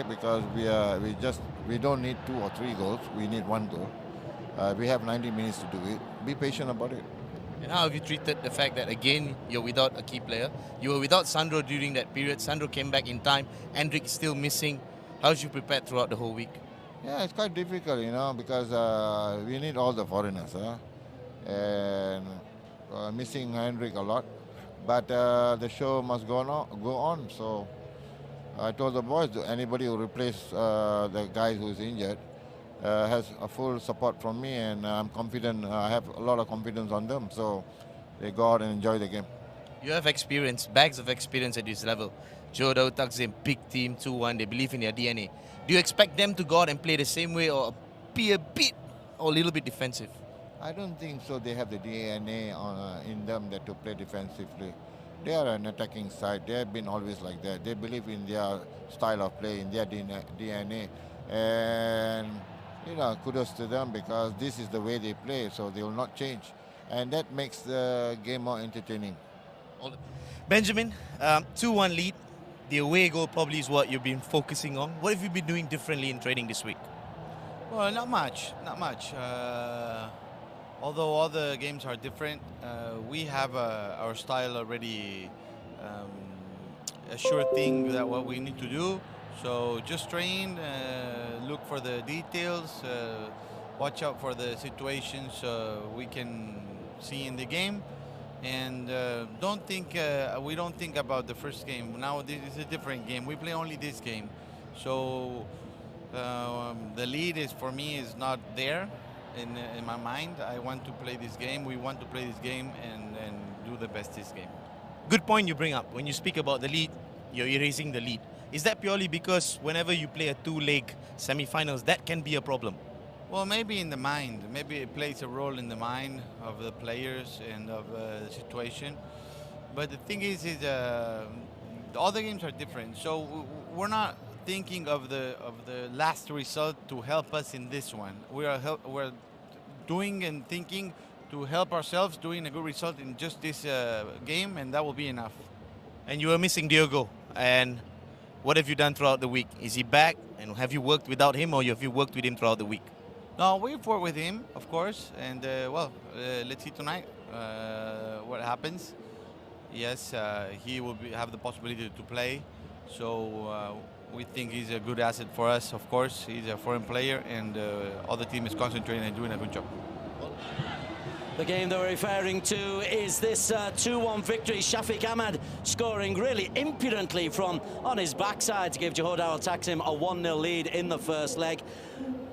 Because we don't need 2 or 3 goals. We need 1 goal. We have 90 minutes to do it. Be patient about it. And how have you treated the fact that, again, you're without a key player? You were without Sandro during that period. Sandro came back in time. Hendrik still missing. How did you prepare throughout the whole week? Yeah, it's quite difficult, because we need all the foreigners, and missing Hendrik a lot. But the show must go on. So I told the boys, anybody who replace the guy who's injured has a full support from me, and I'm confident. I have a lot of confidence on them, so they go out and enjoy the game. You have experience, bags of experience at this level. Jodo, Takzim, big team, 2-1. They believe in their DNA. Do you expect them to go out and play the same way, or be a bit or a little bit defensive? I don't think so. They have the DNA in them that to play defensively. They are an attacking side. They have been always like that. They believe in their style of play, in their DNA, and kudos to them because this is the way they play. So they will not change, and that makes the game more entertaining. Benjamin, 2-1 lead. The away goal probably is what you've been focusing on. What have you been doing differently in training this week? Well, not much. Although all the games are different, we have our style already a sure thing that what we need to do. So just train, look for the details, watch out for the situations we can see in the game, and we don't think about the first game. Now this is a different game. We play only this game, so the lead for me is not there. In my mind, I want to play this game. We want to play this game and do the best this game. Good point you bring up. When you speak about the lead, you're erasing the lead. Is that purely because whenever you play a two-leg semi-finals, that can be a problem? Well, maybe in the mind. Maybe it plays a role in the mind of the players and of the situation. But the thing is all the games are different. So we're not thinking of the last result to help us in this one. We're doing and thinking to help ourselves doing a good result in just this game, and that will be enough. And you were missing Diogo. And what have you done throughout the week? Is he back? And have you worked without him, or have you worked with him throughout the week? No, we've worked with him, of course. And, let's see tonight what happens. Yes, he will have the possibility to play. So we think he's a good asset for us, of course. He's a foreign player, and all the team is concentrating and doing a good job. The game that we're referring to is this 2-1 victory. Shafiq Ahmad scoring really impudently from on his backside to give Johor Darul Taksim a 1-0 lead in the first leg.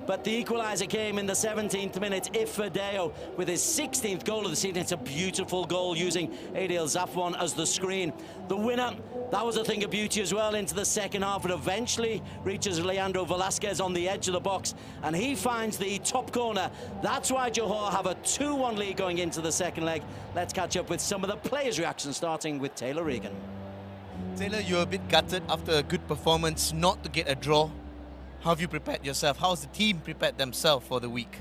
But the equaliser came in the 17th minute. Ifadeo with his 16th goal of the season. It's a beautiful goal using Adil Zafwan as the screen. The winner, that was a thing of beauty as well into the second half. It eventually reaches Leandro Velasquez on the edge of the box, and he finds the top corner. That's why Johor have a 2-1 lead going into the second leg. Let's catch up with some of the players' reactions, starting with Taylor Regan. Taylor, you're a bit gutted after a good performance not to get a draw. How have you prepared yourself? How's the team prepared themselves for the week?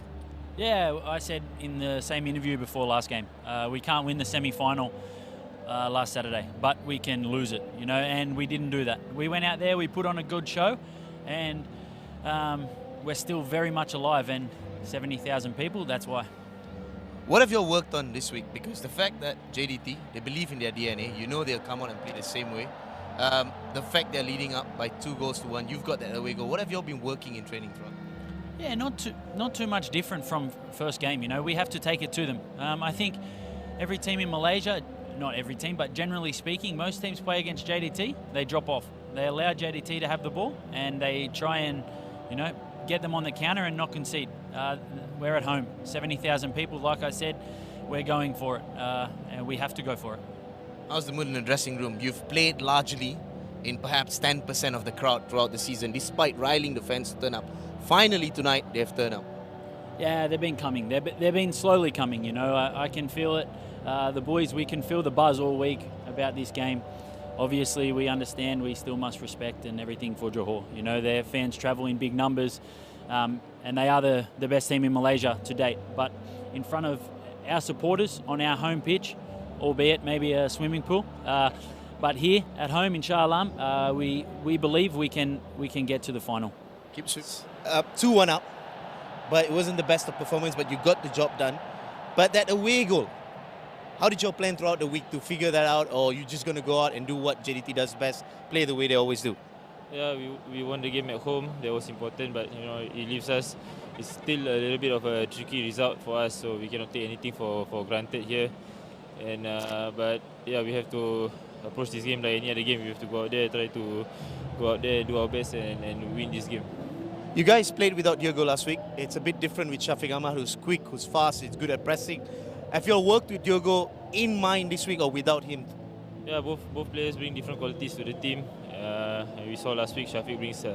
Yeah, I said in the same interview before last game, we can't win the semi-final last Saturday, but we can lose it, and we didn't do that. We went out there, we put on a good show, and we're still very much alive, and 70,000 people, that's why. What have you all worked on this week? Because the fact that JDT, they believe in their DNA, they'll come on and play the same way. The fact they're leading up by 2-1, you've got that away goal. What have you all been working in training from? Yeah, not too much different from first game. We have to take it to them. I think every team in Malaysia, not every team, but generally speaking, most teams play against JDT. They drop off. They allow JDT to have the ball, and they try and get them on the counter and not concede. We're at home, 70,000 people. Like I said, we're going for it, and we have to go for it. How's the mood in the dressing room? You've played largely in perhaps 10% of the crowd throughout the season, despite riling the fans to turn up. Finally tonight, they've turned up. Yeah, they've been coming. They've been slowly coming, I can feel it. The boys, we can feel the buzz all week about this game. Obviously, we understand we still must respect and everything for Johor. Their fans travel in big numbers, and they are the best team in Malaysia to date. But in front of our supporters on our home pitch, albeit maybe a swimming pool, But here at home in Shah Alam, we believe we can get to the final. Keep 2-1 up, but it wasn't the best of performance, but you got the job done. But that away goal, how did you plan throughout the week to figure that out, or you just going to go out and do what JDT does best, play the way they always do? Yeah, we won the game at home. That was important, but you know, it leaves us. It's still a little bit of a tricky result for us, so we cannot take anything for granted here. And but yeah, we have to approach this game like any other game. We have to go out there, try to go out there, do our best, and win this game. You guys played without Diogo last week. It's a bit different with Shafiq Ahmad, who's quick, who's fast, he's good at pressing. Have you all worked with Diogo in mind this week or without him? Yeah, both players bring different qualities to the team. And we saw last week Shafiq brings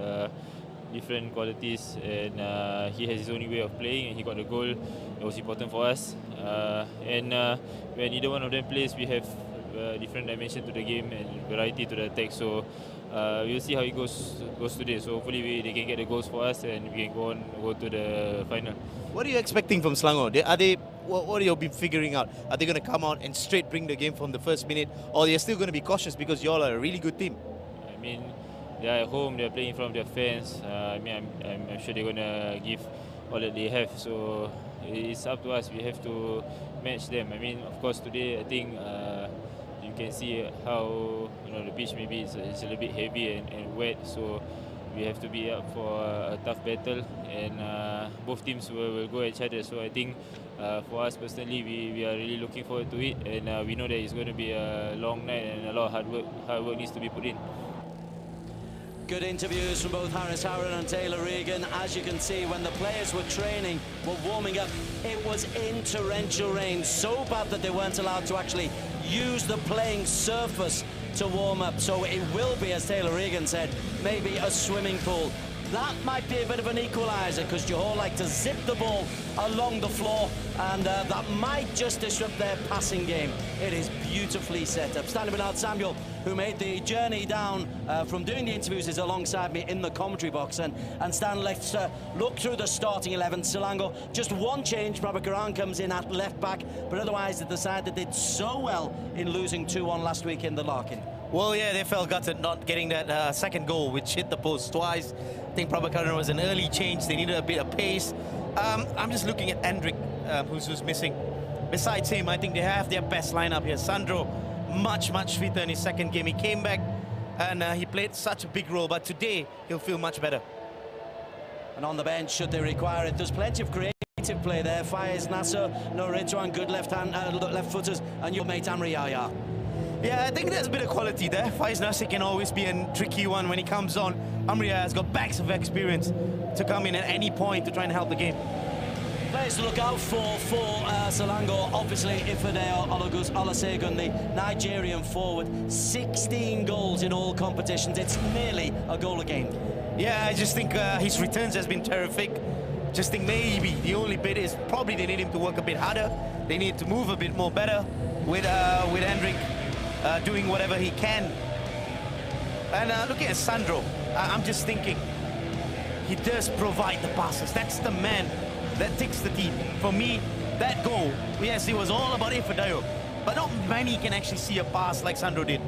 different qualities, and he has his own way of playing, and he got the goal. It was important for us. And when either one of them plays, we have different dimension to the game and variety to the attack. So we'll see how it goes today. So hopefully they can get the goals for us, and we can go to the final. What are you expecting from Selangor? What are you been figuring out? Are they going to come out and straight bring the game from the first minute, or they're still going to be cautious because you all are a really good team? I mean, they're at home, they're playing in front of their fans. I mean, I'm sure they're going to give all that they have. So it's up to us. We have to match them. I mean, of course, today I think you can see how the pitch maybe it's a little bit heavy and wet. So we have to be up for a tough battle, and both teams will go at each other. So I think for us personally, we are really looking forward to it, and we know that it's going to be a long night and a lot of hard work needs to be put in. Good interviews from both Harris Howard and Taylor Regan. As you can see, when the players were training, were warming up, it was in torrential rain, so bad that they weren't allowed to actually use the playing surface to warm up. So it will be, as Taylor Regan said, maybe a swimming pool. That might be a bit of an equaliser, because Johor like to zip the ball along the floor, and that might just disrupt their passing game. It is beautifully set up. Stanley Bernard Samuel, who made the journey down from doing the interviews, is alongside me in the commentary box. And Stan, let's look through the starting 11. Selangor, just one change. Prabhakaran comes in at left back, but otherwise the side that did so well in losing 2-1 last week in the Larkin. Well, yeah, they felt gutted not getting that second goal, which hit the post twice. I think Prabhakaran was an early change. They needed a bit of pace. I'm just looking at Hendrik, who's missing. Besides him, I think they have their best lineup here. Sandro, much fitter in his second game. He came back and he played such a big role, but today he'll feel much better. And on the bench, should they require it, there's plenty of creative play there. Faiz, Nasser, Noritwan, good left footers, and your mate Amri Yahya. Yeah, I think there's a bit of quality there. Faiz Nasser can always be a tricky one when he comes on. Amri has got bags of experience to come in at any point to try and help the game. Players to look out for Selangor, obviously Ifedayo Olusegun, the Nigerian forward. 16 goals in all competitions. It's nearly a goal a game. Yeah, I just think his returns has been terrific. Just think maybe the only bit is probably they need him to work a bit harder. They need to move a bit more better with Hendrik doing whatever he can. And looking at Sandro, I'm just thinking he does provide the passes. That's the man that takes the team. For me, that goal, yes, it was all about Ifedayo, but not many can actually see a pass like Sandro did.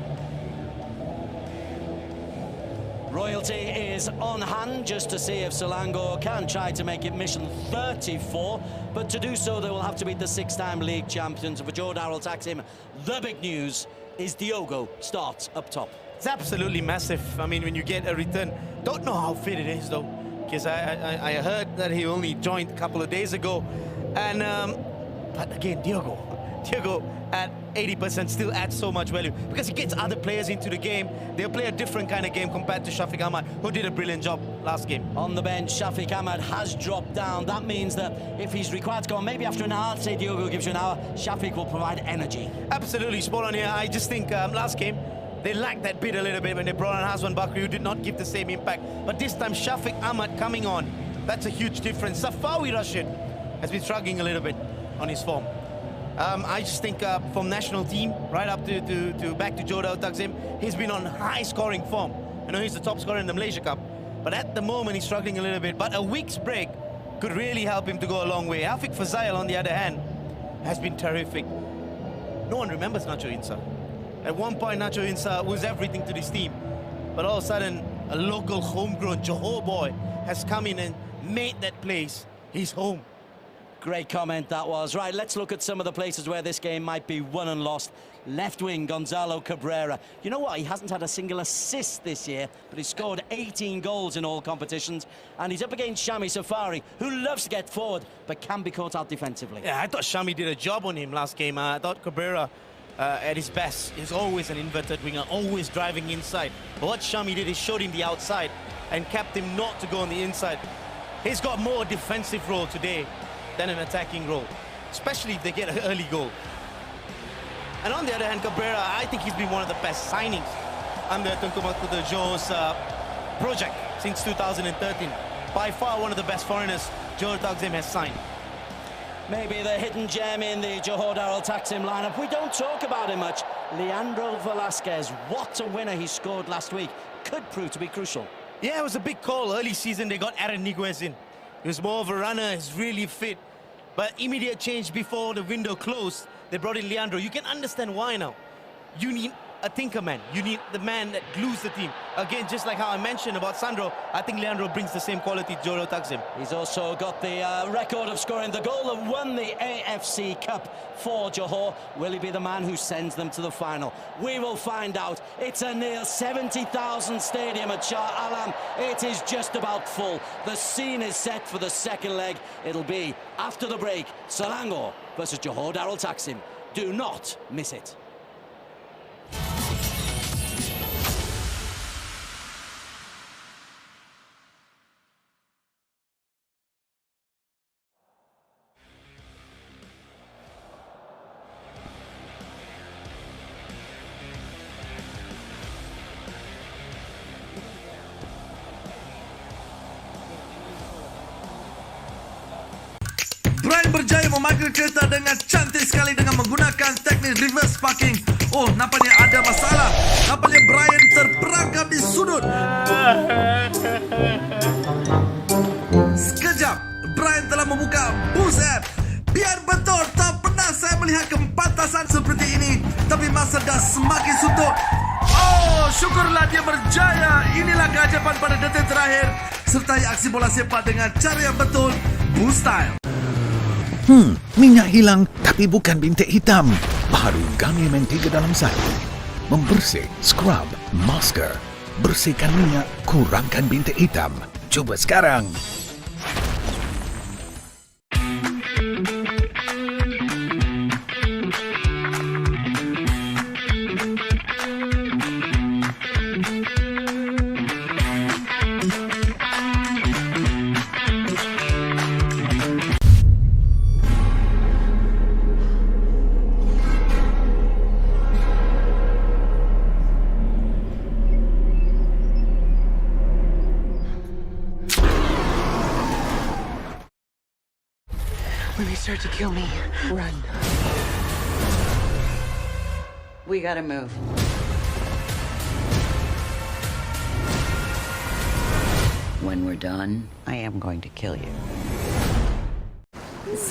Royalty is on hand just to see if Selangor can try to make it mission 34, but to do so they will have to beat the 6-time league champions. For Joe Darrell Taksim, the big news is Diogo starts up top. It's absolutely massive. I mean, when you get a return, don't know how fit it is though, because I heard that he only joined a couple of days ago, and but again, Diogo at 80% still adds so much value because he gets other players into the game. They'll play a different kind of game compared to Shafiq Ahmad, who did a brilliant job last game. On the bench, Shafiq Ahmad has dropped down. That means that if he's required to go on, maybe after an hour, say Diogo gives you an hour, Shafiq will provide energy. Absolutely, spot on here. I just think last game, they lacked that bit a little bit when they brought on Hazwan Bakri, who did not give the same impact. But this time, Shafiq Ahmad coming on, that's a huge difference. Safawi Rashid has been struggling a little bit on his form. I just think from national team right up to back to Joe Darrell Taksim, he's been on high scoring form. I know he's the top scorer in the Malaysia Cup, but at the moment he's struggling a little bit. But a week's break could really help him to go a long way. Afiq Fazail, on the other hand, has been terrific. No one remembers Nacho Insa. At one point, Nacho Insa was everything to this team. But all of a sudden, a local homegrown Johor boy has come in and made that place his home. Great comment that was. Right, let's look at some of the places where this game might be won and lost. Left wing, Gonzalo Cabrera. You know what? He hasn't had a single assist this year, but he's scored 18 goals in all competitions. And he's up against Shami Safari, who loves to get forward, but can be caught out defensively. Yeah, I thought Shami did a job on him last game. I thought Cabrera, at his best, is always an inverted winger, always driving inside. But what Shami did is showed him the outside and kept him not to go on the inside. He's got more defensive role today than an attacking role, especially if they get an early goal. And on the other hand, Cabrera, I think he's been one of the best signings under Tunku Makuta Joe's project since 2013. By far one of the best foreigners Johor Takzim has signed. Maybe the hidden gem in the Johor Darul Takzim lineup. We don't talk about him much. Leandro Velasquez, what a winner he scored last week. Could prove to be crucial. Yeah, it was a big call. Early season, they got Aaron Niguez in. He was more of a runner, he's really fit. But immediate change before the window closed, they brought in Leandro. You can understand why now. You need a thinker man. You need the man that glues the team. Again, just like how I mentioned about Sandro, I think Leandro brings the same quality to Johor Takzim. He's also got the record of scoring the goal that won the AFC Cup for Johor. Will he be the man who sends them to the final? We will find out. It's a near 70,000 stadium at Shah Alam. It is just about full. The scene is set for the second leg. It'll be after the break. Selangor versus Johor Darul Takzim. Do not miss it. Brian berjaya memakai kereta dengan cantik sekali dengan menggunakan teknik reverse parking. Oh, nampaknya ada masalah. Nampaknya Brian terperangkap di sudut. Sekejap, Brian telah membuka Boost app. Biar betul, tak pernah saya melihat kepantasan seperti ini. Tapi masa dah semakin suntuk. Oh, syukurlah dia berjaya. Inilah keajaiban pada detik terakhir. Sertai aksi bola sepak dengan cara yang betul. Boost style. Minyak hilang tapi bukan bintik hitam. Baru Gami Men3 dalam 1. Membersih, scrub, masker. Bersihkan minyak, kurangkan bintik hitam. Cuba sekarang. When they start to kill me, run. We gotta move. When we're done, I am going to kill you.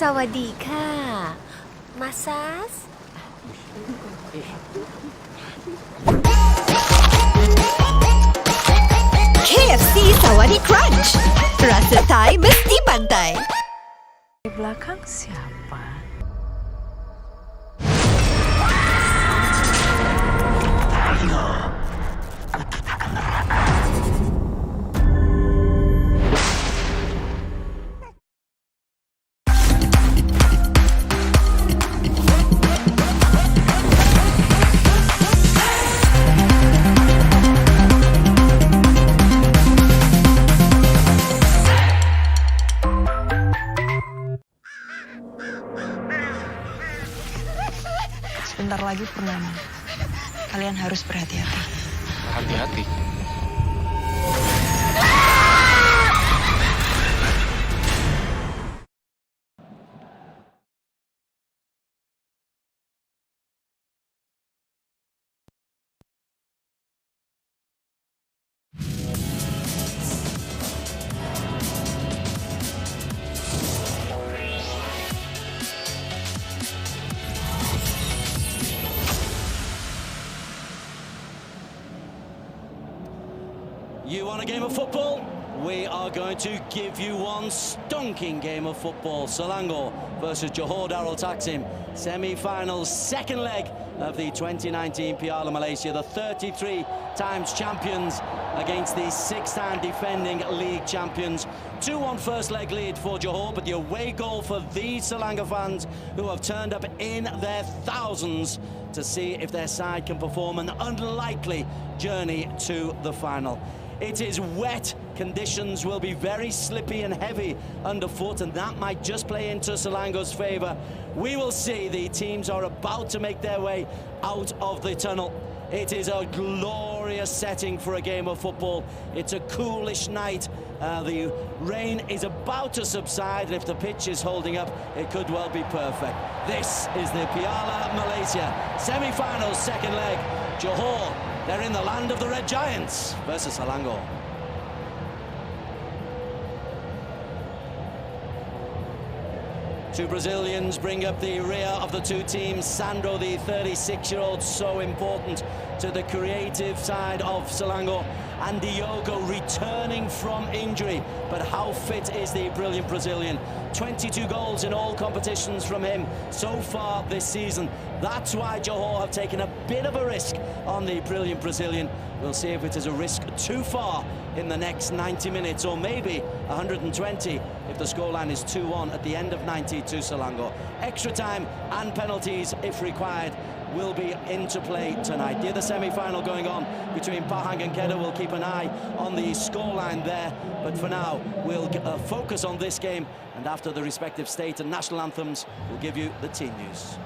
สวัสดีค่ะ มาซาส KFC Sawari Crunch. Rasa Thai mesti pantai. Di belakang siapa? Sebentar lagi purnama. Kalian harus berhati-hati. Hati-hati. want a game of football? We are going to give you one stonking game of football. Selangor versus Johor Darul Taksim. Semi-finals, second leg of the 2019 Piala Malaysia. The 33 times champions against the 6-time defending league champions. 2-1 first leg lead for Johor, but the away goal for these Selangor fans who have turned up in their thousands to see if their side can perform an unlikely journey to the final. It is wet, conditions will be very slippy and heavy underfoot, and that might just play into Selangor's favour. We will see. The teams are about to make their way out of the tunnel. It is a glorious setting for a game of football. It's a coolish night. The rain is about to subside, and if the pitch is holding up, it could well be perfect. This is the Piala Malaysia semi-finals, second leg. Johor, they're in the land of the Red Giants versus Selangor. Two Brazilians bring up the rear of the two teams. Sandro, the 36-year-old, so important to the creative side of Selangor. And Diogo returning from injury. But how fit is the brilliant Brazilian? 22 goals in all competitions from him so far this season. That's why Johor have taken a bit of a risk on the brilliant Brazilian. We'll see if it is a risk too far in the next 90 minutes, or maybe 120 if the scoreline is 2-1 at the end of 90 to Selangor. Extra time and penalties, if required, will be into play tonight. The other semi-final going on between Pahang and Kedah. We'll keep an eye on the scoreline there, but for now we'll focus on this game, and after the respective state and national anthems we'll give you the team news.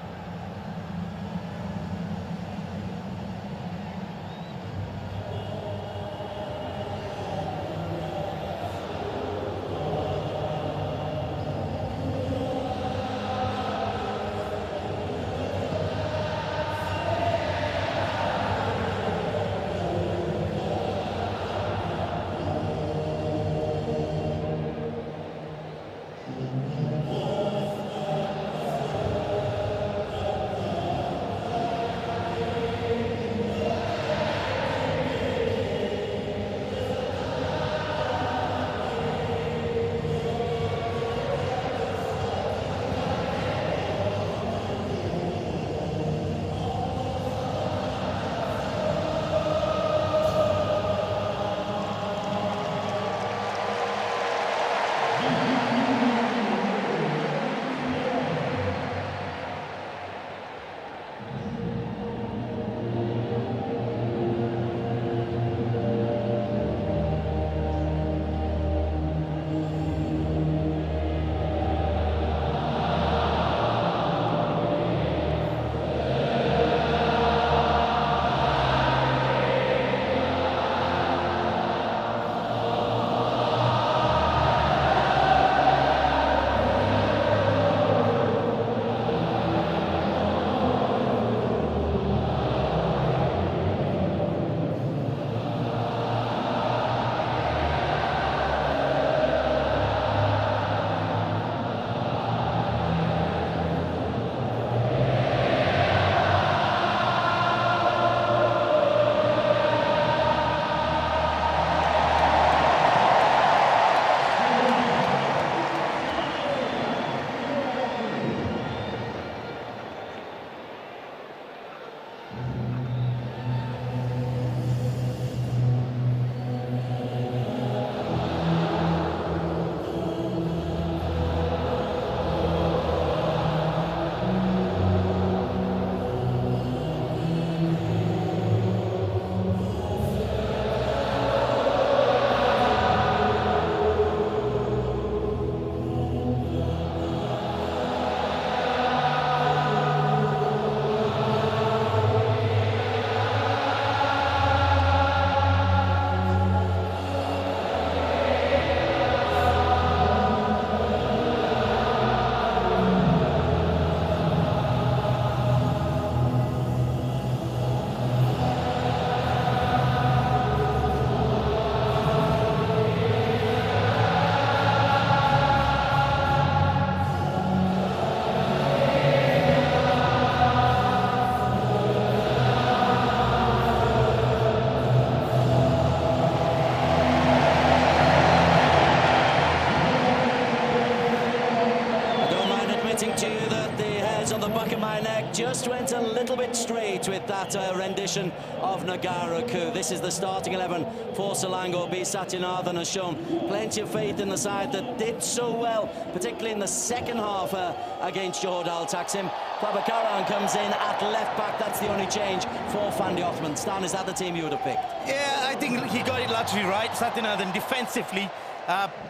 just went a little bit straight with that rendition of Negara Ku. This is the starting 11 for Selangor. B. Satyanathan has shown plenty of faith in the side that did so well, particularly in the second half against Johor Darul Taksim. Prabhakaran comes in at left back. That's the only change for Fandi Othman. Stan, is that the team you would have picked? Yeah, I think he got it largely right. Satyanathan defensively,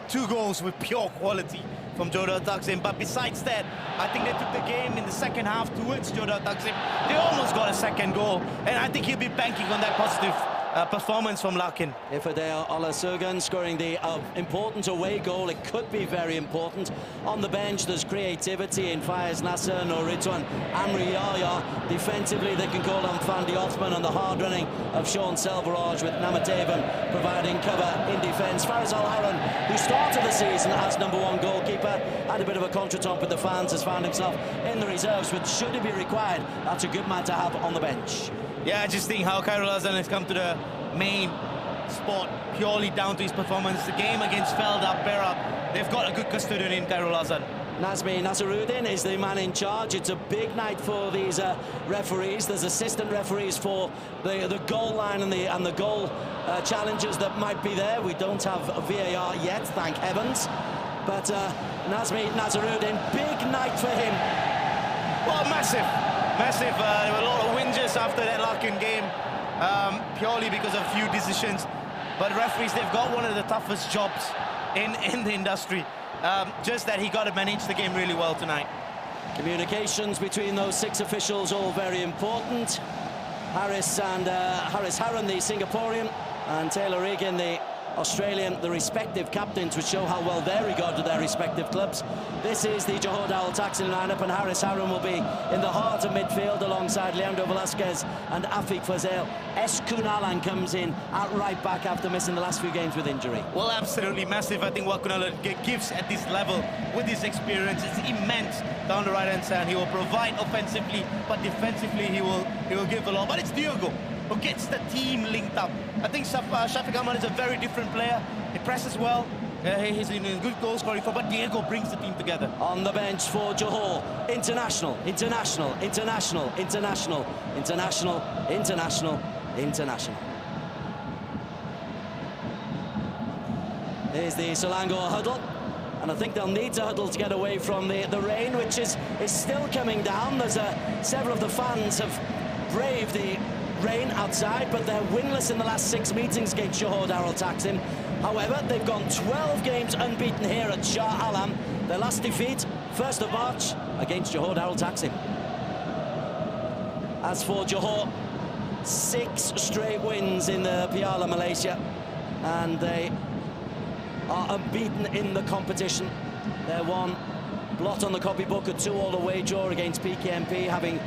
2 goals with pure quality from Johor Darul Taksim. But besides that, I think they took the game in the second half towards Johor Darul Taksim. They almost got a second goal, and I think he'll be banking on that positive performance from Larkin. Ifadeo Olasurgan scoring the important away goal. It could be very important. On the bench, there's creativity in Faiz Nasser, Noritwan, Amri Yahya. Defensively, they can call on Fandi Othman, and the hard running of Sean Selvaraj with Namatevan providing cover in defence. Faris Al-Haran, who started the season as #1 goalkeeper, had a bit of a contretemps with the fans, has found himself in the reserves, but should he be required, that's a good man to have on the bench. Yeah, I just think how Khairul Hasan has come to the main spot purely down to his performance. The game against Felda, Perak, they've got a good custodian in Khairul Hasan. Nazmi Nasaruddin is the man in charge. It's a big night for these referees. There's assistant referees for the goal line and the goal challenges that might be there. We don't have a VAR yet, thank heavens. But Nazmi Nasaruddin, big night for him. Well, massive. There were a lot of whinges after that Larkin game, purely because of a few decisions. But referees, they've got one of the toughest jobs in the industry. Just that he got to manage the game really well tonight. Communications between those 6 officials, all very important. Haris Haran, the Singaporean, and Taylor Egan, the Australian, the respective captains, which show how well they're regarded their respective clubs. This is the Johor Darul Taksim lineup, and Haris Haran will be in the heart of midfield alongside Leandro Velasquez and Afiq Fazel. S. Kunalan comes in at right back after missing the last few games with injury. Well, absolutely massive. I think what Kunalan gives at this level with his experience is immense down the right-hand side. He will provide offensively, but defensively he will give a lot. But it's Diogo who gets the team linked up. I think Shafiq Ahmad is a very different player. He presses well. He's in a good goal scoring form, but Diego brings the team together. On the bench for Johor, international. Here's the Selangor huddle, and I think they'll need to huddle to get away from the rain, which is still coming down. There's several of the fans have braved the rain outside, but they're winless in the last 6 meetings against Johor Darul Taksim. However, they've gone 12 games unbeaten here at Shah Alam. Their last defeat, 1st of March, against Johor Darul Taksim. As for Johor, 6 straight wins in the Piala Malaysia, and they are unbeaten in the competition. They're 1 blot on the copybook, a 2-all away draw against PKMP, having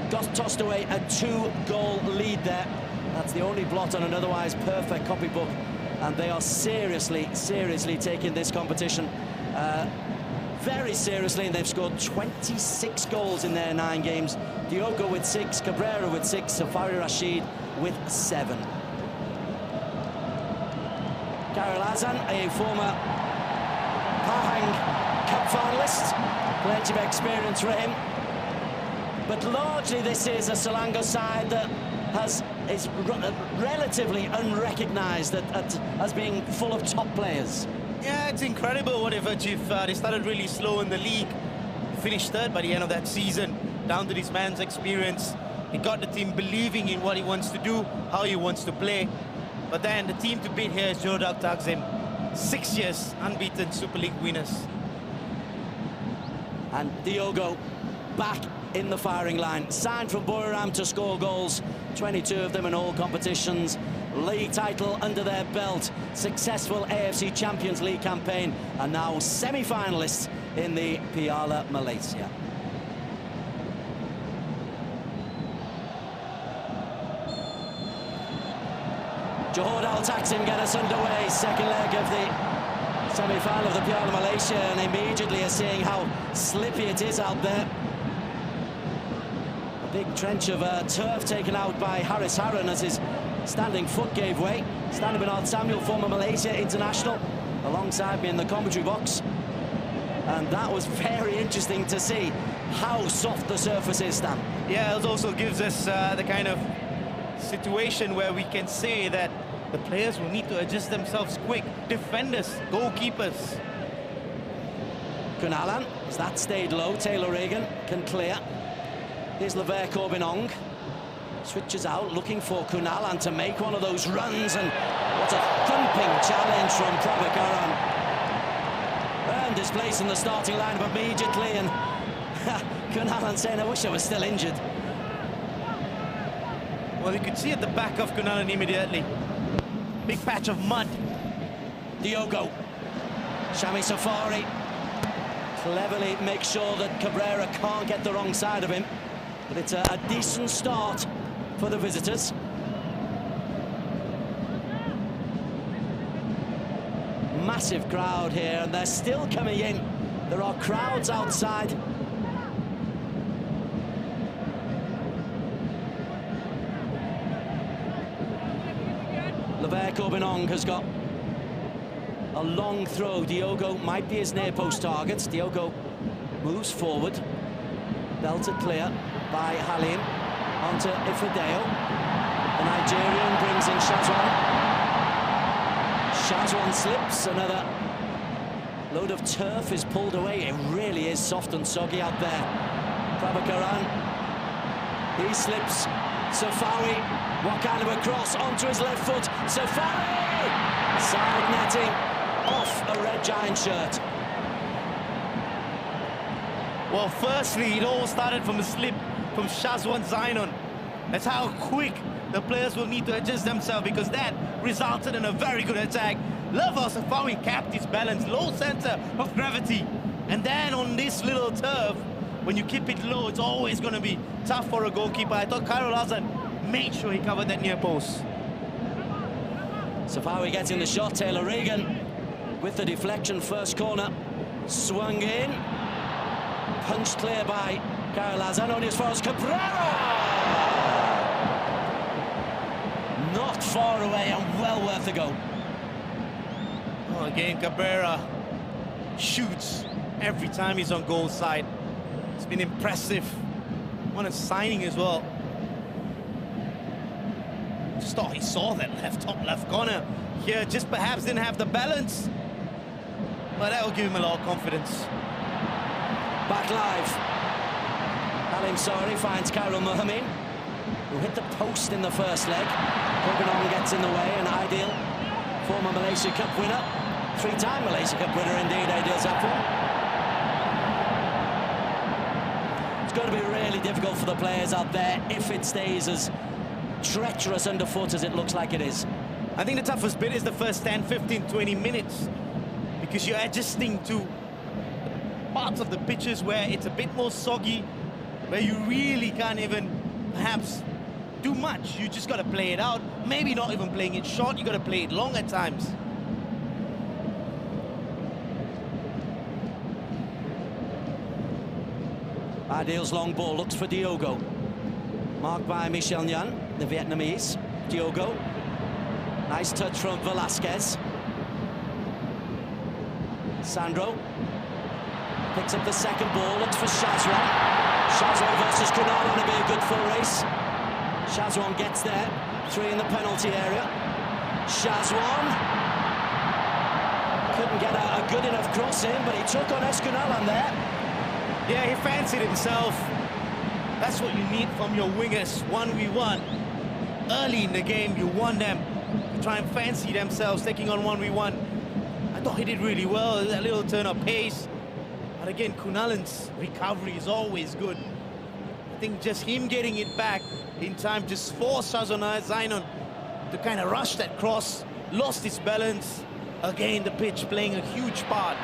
got tossed away a 2-goal lead there. That's the only blot on an otherwise perfect copybook, and they are seriously taking this competition very seriously, and they've scored 26 goals in their 9 games. Diogo with 6, Cabrera with 6, Safari Rashid with 7. Khairul Hasan, a former Pahang Cup finalist, plenty of experience for him. But largely this is a Selangor side that is relatively unrecognised as being full of top players. Yeah, it's incredible what they've achieved. They started really slow in the league, finished 3rd by the end of that season, down to this man's experience. He got the team believing in what he wants to do, how he wants to play. But then the team to beat here is Johor Darul Taksim. 6 years unbeaten Super League winners. And Diogo back in the firing line. Signed from Buriram to score goals, 22 of them in all competitions. League title under their belt. Successful AFC Champions League campaign, and now semi-finalists in the Piala Malaysia. Johor Darul Taksim get us underway. 2nd leg of the semi-final of the Piala Malaysia, and immediately are seeing how slippy it is out there. A big trench of turf taken out by Haris Haran as his standing foot gave way. Standing Bernard Samuel, former Malaysia international, alongside me in the commentary box. And that was very interesting to see how soft the surface is, Stan. Yeah, it also gives us the kind of situation where we can say that the players will need to adjust themselves quick. Defenders, goalkeepers. Kunalan, as that stayed low, Taylor Regan can clear. Here's Lever Corbinong. Switches out, looking for Kunalan to make one of those runs, and what a thumping challenge from Prabhakaran. Earned his place in the starting lineup immediately, and Kunalan saying, I wish I was still injured. Well, you could see at the back of Kunalan immediately. Big patch of mud. Diogo. Shami Safari cleverly makes sure that Cabrera can't get the wrong side of him. But it's a decent start for the visitors. Massive crowd here, and they're still coming in. There are crowds outside. Lever Corbinong has got a long throw. Diogo might be his near post target. Diogo moves forward. Belted clear by Halim onto Ifedeo. The Nigerian brings in Shazwan. Shazwan slips. Another load of turf is pulled away. It really is soft and soggy out there. Prabhakaran. He slips. Safawi. What kind of a cross onto his left foot? Safawi! Side netting off a Red Giant shirt. Well, firstly, it all started from a slip from Shazwan Zainon. That's how quick the players will need to adjust themselves, because that resulted in a very good attack. Lever Safawi kept his balance, low center of gravity. And then on this little turf, when you keep it low, it's always going to be tough for a goalkeeper. I thought Khairul Hassan made sure he covered that near post. Safawi gets in the shot. Taylor Regan with the deflection. First corner swung in. Punched clear by Khairul Hassan, only as far as Cabrera. Not far away and well worth a go. Oh, again, Cabrera shoots every time he's on goal side. It's been impressive. What a signing as well. Just thought he saw that top left corner here, just perhaps didn't have the balance. But that will give him a lot of confidence. Back live. Halim Sari finds Khairul Mohammed, who hit the post in the first leg. Corbinong gets in the way, and Aidil, former Malaysia Cup winner, three-time Malaysia Cup winner indeed, Aidil Zafwan. It's going to be really difficult for the players out there if it stays as treacherous underfoot as it looks like it is. I think the toughest bit is the first 10, 15, 20 minutes, because you're adjusting to parts of the pitches where it's a bit more soggy, where you really can't even perhaps do much. You just got to play it out. Maybe not even playing it short, you got to play it long at times. Aidil's long ball looks for Diogo. Marked by Michel Nhan, the Vietnamese. Diogo. Nice touch from Velasquez. Sandro picks up the second ball, looks for Shazwan. Shazwan versus Kunalan, it'll be a good full race. Shazwan gets there, 3 in the penalty area. Shazwan couldn't get a good enough cross in, but he took on Kunalan there. Yeah, he fancied himself. That's what you need from your wingers, 1v1. Early in the game, you want them to try and fancy themselves, taking on 1v1. I thought he did really well, that little turn of pace. But again, Kunalan's recovery is always good. I think just him getting it back in time just forced Shazwan Zainon to kind of rush that cross, lost his balance. Again, the pitch playing a huge part.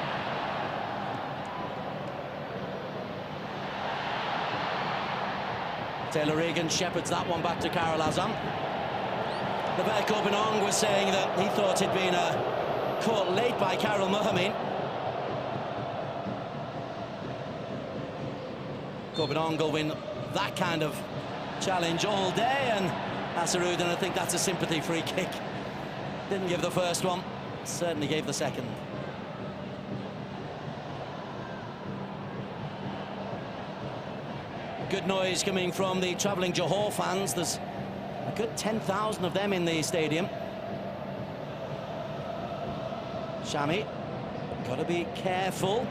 Taylor Regan shepherds that one back to Khairul Hassan. Lever Corbinong was saying that he thought he'd been caught late by Khairul Mohammed. Corbinong will win that kind of challenge all day, and Nasseruddin, I think that's a sympathy free kick. Didn't give the first one, certainly gave the second. good noise coming from the travelling Johor fans. There's a good 10,000 of them in the stadium. Shami, got to be careful.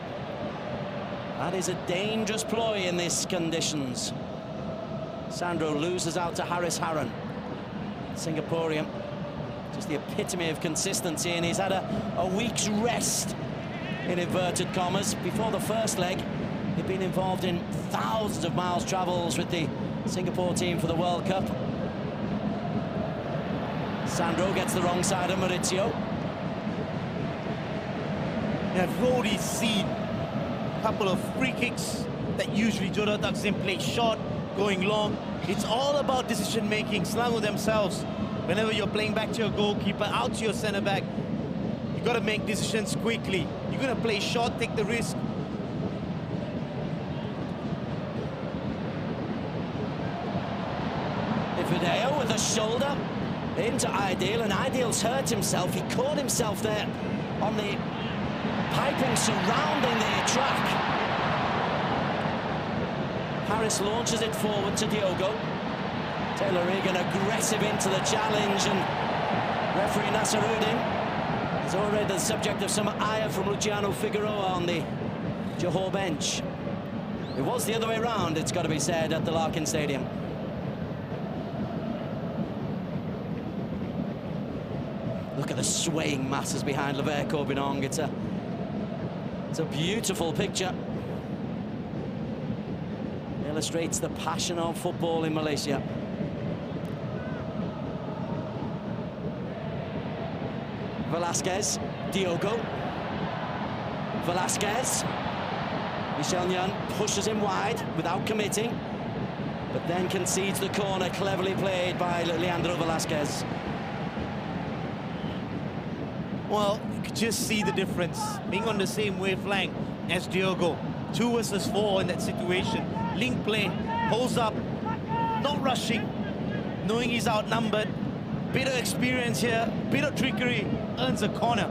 That is a dangerous ploy in these conditions. Sandro loses out to Haris Haran. Singaporean, just the epitome of consistency, and he's had a week's rest, in inverted commas. Before the first leg, he'd been involved in thousands of miles travels with the Singapore team for the World Cup. Sandro gets the wrong side of Maurizio. I've already seen a couple of free kicks that usually Johor Taksim play short, going long. It's all about decision making. Selangor themselves, whenever you're playing back to your goalkeeper, out to your centre back, you've got to make decisions quickly. You're going to play short, take the risk. Ifideo with a shoulder into Aidil, and Aidil's hurt himself. He caught himself there on the piping surrounding the track. Harris launches it forward to Diogo. Taylor Regan aggressive into the challenge, and referee Nasruddin is already the subject of some ire from Luciano Figueroa on the Johor bench. It was the other way round, it's got to be said, at the Larkin Stadium. Look at the swaying masses behind Lever Corbinong. It's a beautiful picture. It illustrates the passion of football in Malaysia. Velasquez, Diogo. Velasquez. Michel Nyan pushes him wide without committing, but then concedes the corner, cleverly played by Leandro Velasquez. Well, you could just see the difference, being on the same wavelength as Diogo. 2 versus 4 in that situation. Link play, holds up, not rushing, knowing he's outnumbered. Bit of experience here, bit of trickery, earns a corner.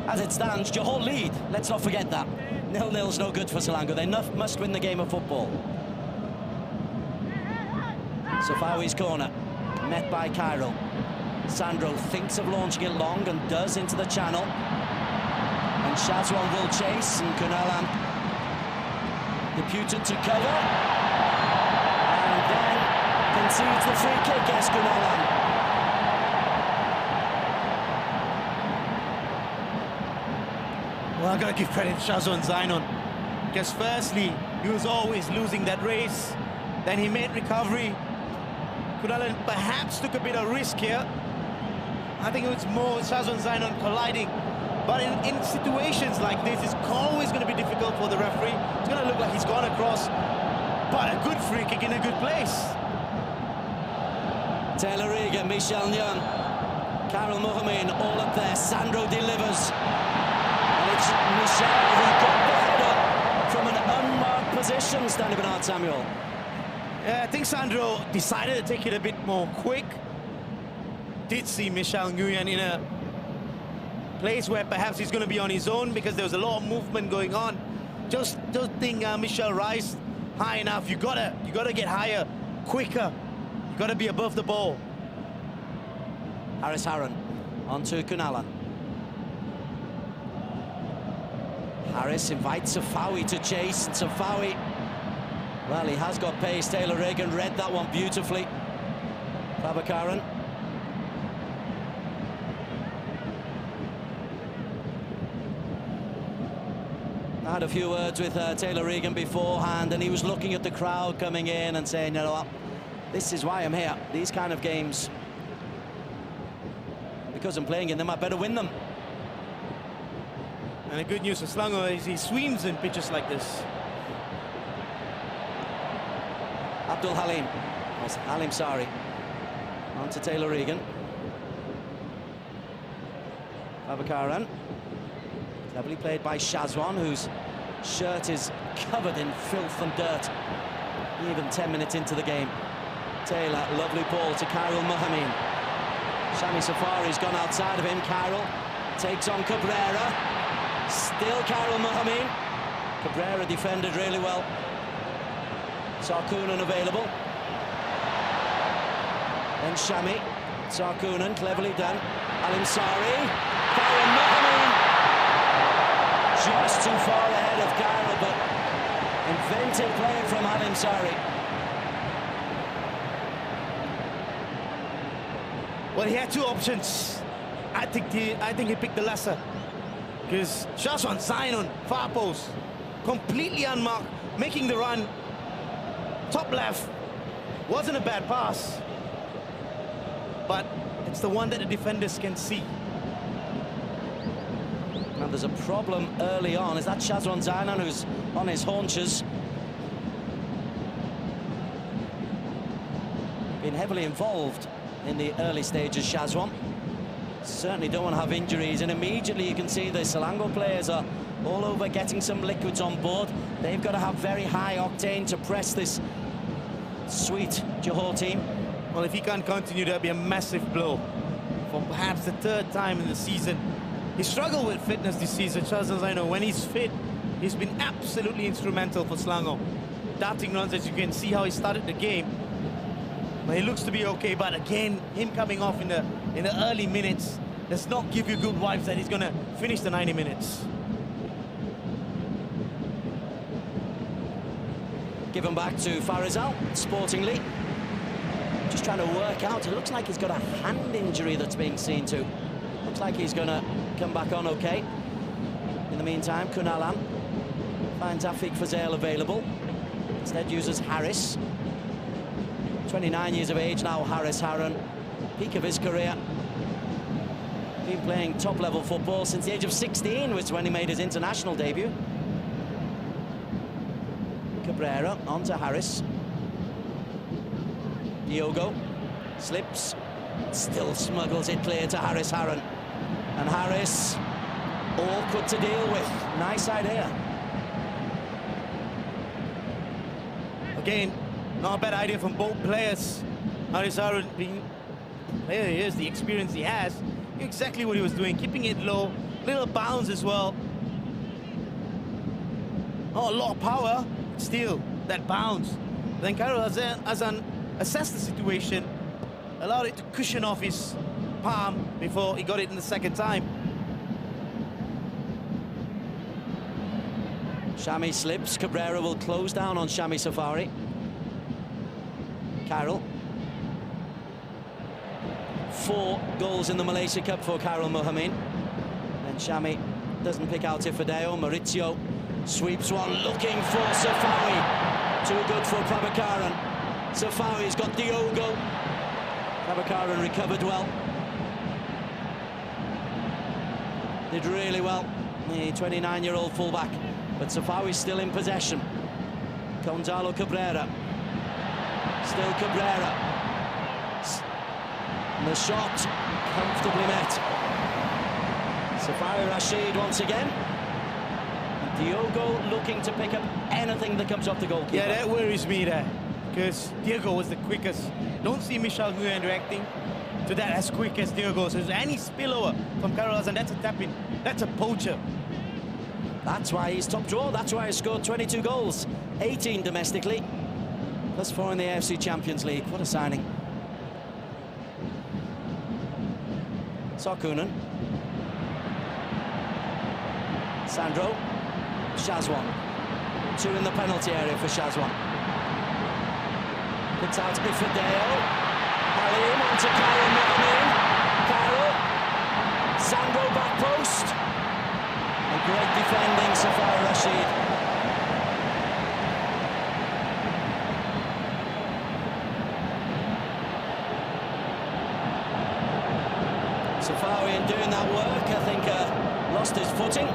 As it stands, Johor lead. Let's not forget that. 0-0's no good for Selangor. They must win the game of football. Safawi's corner, met by Cairo. Sandro thinks of launching it long and does into the channel. And Shazwan will chase, and Kunalan deputed to cover. And then concedes the free kick as Kunalan. Well, I've got to give credit to Shazwan Zainon, because firstly, he was always losing that race. Then he made recovery. Kunalan perhaps took a bit of risk here. I think it was more Shazwan Zainon colliding. But in situations like this, it's always going to be difficult for the referee. It's going to look like he's gone across. But a good free kick in a good place. Taylor Regan, Michel Nyan, Karel Mohamed, all up there. Sandro delivers. And it's Michel who got the header from an unmarked position, Stanley Bernard Samuel. Yeah, I think Sandro decided to take it a bit more quick. Did see Michel Nguyen in a place where perhaps he's going to be on his own, because there was a lot of movement going on. Just don't think Michel rise high enough. You gotta get higher, quicker. You gotta be above the ball. Haris Haran onto Kunalan. Harris invites Safawi to chase, and Safawi, well, he has got pace. Taylor Regan read that one beautifully. Prabhakaran. I had a few words with Taylor Regan beforehand, and he was looking at the crowd coming in and saying, you know what, this is why I'm here. These kind of games, because I'm playing in them, I better win them. And the good news for Selangor is he swims in pitches like this. Abdul Halim, Halim Sari, on to Taylor Regan. Prabhakaran, cleverly played by Shazwan, whose shirt is covered in filth and dirt, even 10 minutes into the game. Taylor, lovely ball to Karel Mohamed. Shami Safari's gone outside of him. Karel Takes on Cabrera. Still Karel Mohamed. Cabrera defended really well. Sarkunen available. Then Shami. Sarkunen, cleverly done. Alimsari. Karel Mohamed. Just too far ahead of Karel, but inventive play from Alimsari. Well, he had two options. I think he picked the lesser. Because Shazwan Zion, far post, completely unmarked, making the run. Top left, wasn't a bad pass. But it's the one that the defenders can see. And there's a problem early on. Is that Shazwan Zion who's on his haunches? Been heavily involved in the early stages, Shazwan. Certainly don't want to have injuries, and immediately you can see the Selangor players are all over getting some liquids on board. They've got to have very high octane to press this sweet Johor team. Well, if he can't continue, that'll be a massive blow for perhaps the third time in the season. He struggled with fitness this season, Shazwan Zion. When he's fit, he's been absolutely instrumental for Selangor. Darting runs, as you can see how he started the game. But he looks to be okay, but again, him coming off in the early minutes does not give you good vibes that he's going to finish the 90 minutes. Given back to Farizal, sportingly. Just trying to work out. It looks like he's got a hand injury that's being seen to. Looks like he's going to come back on okay. In the meantime, Kunalan finds Afiq Fazail available. Instead uses Harris. 29 years of age now, Harris Harron. Peak of his career. Been playing top-level football since the age of 16, which is when he made his international debut. Cabrera on to Harris. Diogo slips, still smuggles it clear to Harris Harron. And Harris, awkward to deal with. Nice idea. Again, not a bad idea from both players. Harris Harron, being the player he is, the experience he has, exactly what he was doing, keeping it low, little bounce as well. Oh, a lot of power, still that bounce. Then Karel Azan assessed the situation, allowed it to cushion off his palm before he got it in the second time. Shami slips. Cabrera will close down on Shami Safari. Karel. 4 goals in the Malaysia Cup for Karel Mohamed. And Shami doesn't pick out Ifadeo. Maurizio sweeps one, looking for Safawi. Too good for Prabhakaran. Safawi's got Diogo. Prabhakaran recovered well. Did really well, the 29-year-old fullback. But Safawi's still in possession. Gonzalo Cabrera. Still Cabrera. And the shot comfortably met. Safari Rashid once again. Diogo looking to pick up anything that comes off the goalkeeper. Yeah, that worries me there, because Diogo was the quickest. Don't see Michel Nguyen reacting to that as quick as Diogo. So any spillover from Karel Azan, that's a tap-in. That's a poacher. That's why he's top drawer. That's why he scored 22 goals. 18 domestically. Plus 4 in the AFC Champions League. What a signing. Sarkunen. Sandro. Shazwan. 2 in the penalty area for Shazwan. Picks out Ifadeo. Halim onto Karel Mohamed. Karel. Sandro back post. And great defending, Safari Rashid. Safari, in doing that work, I think lost his footing.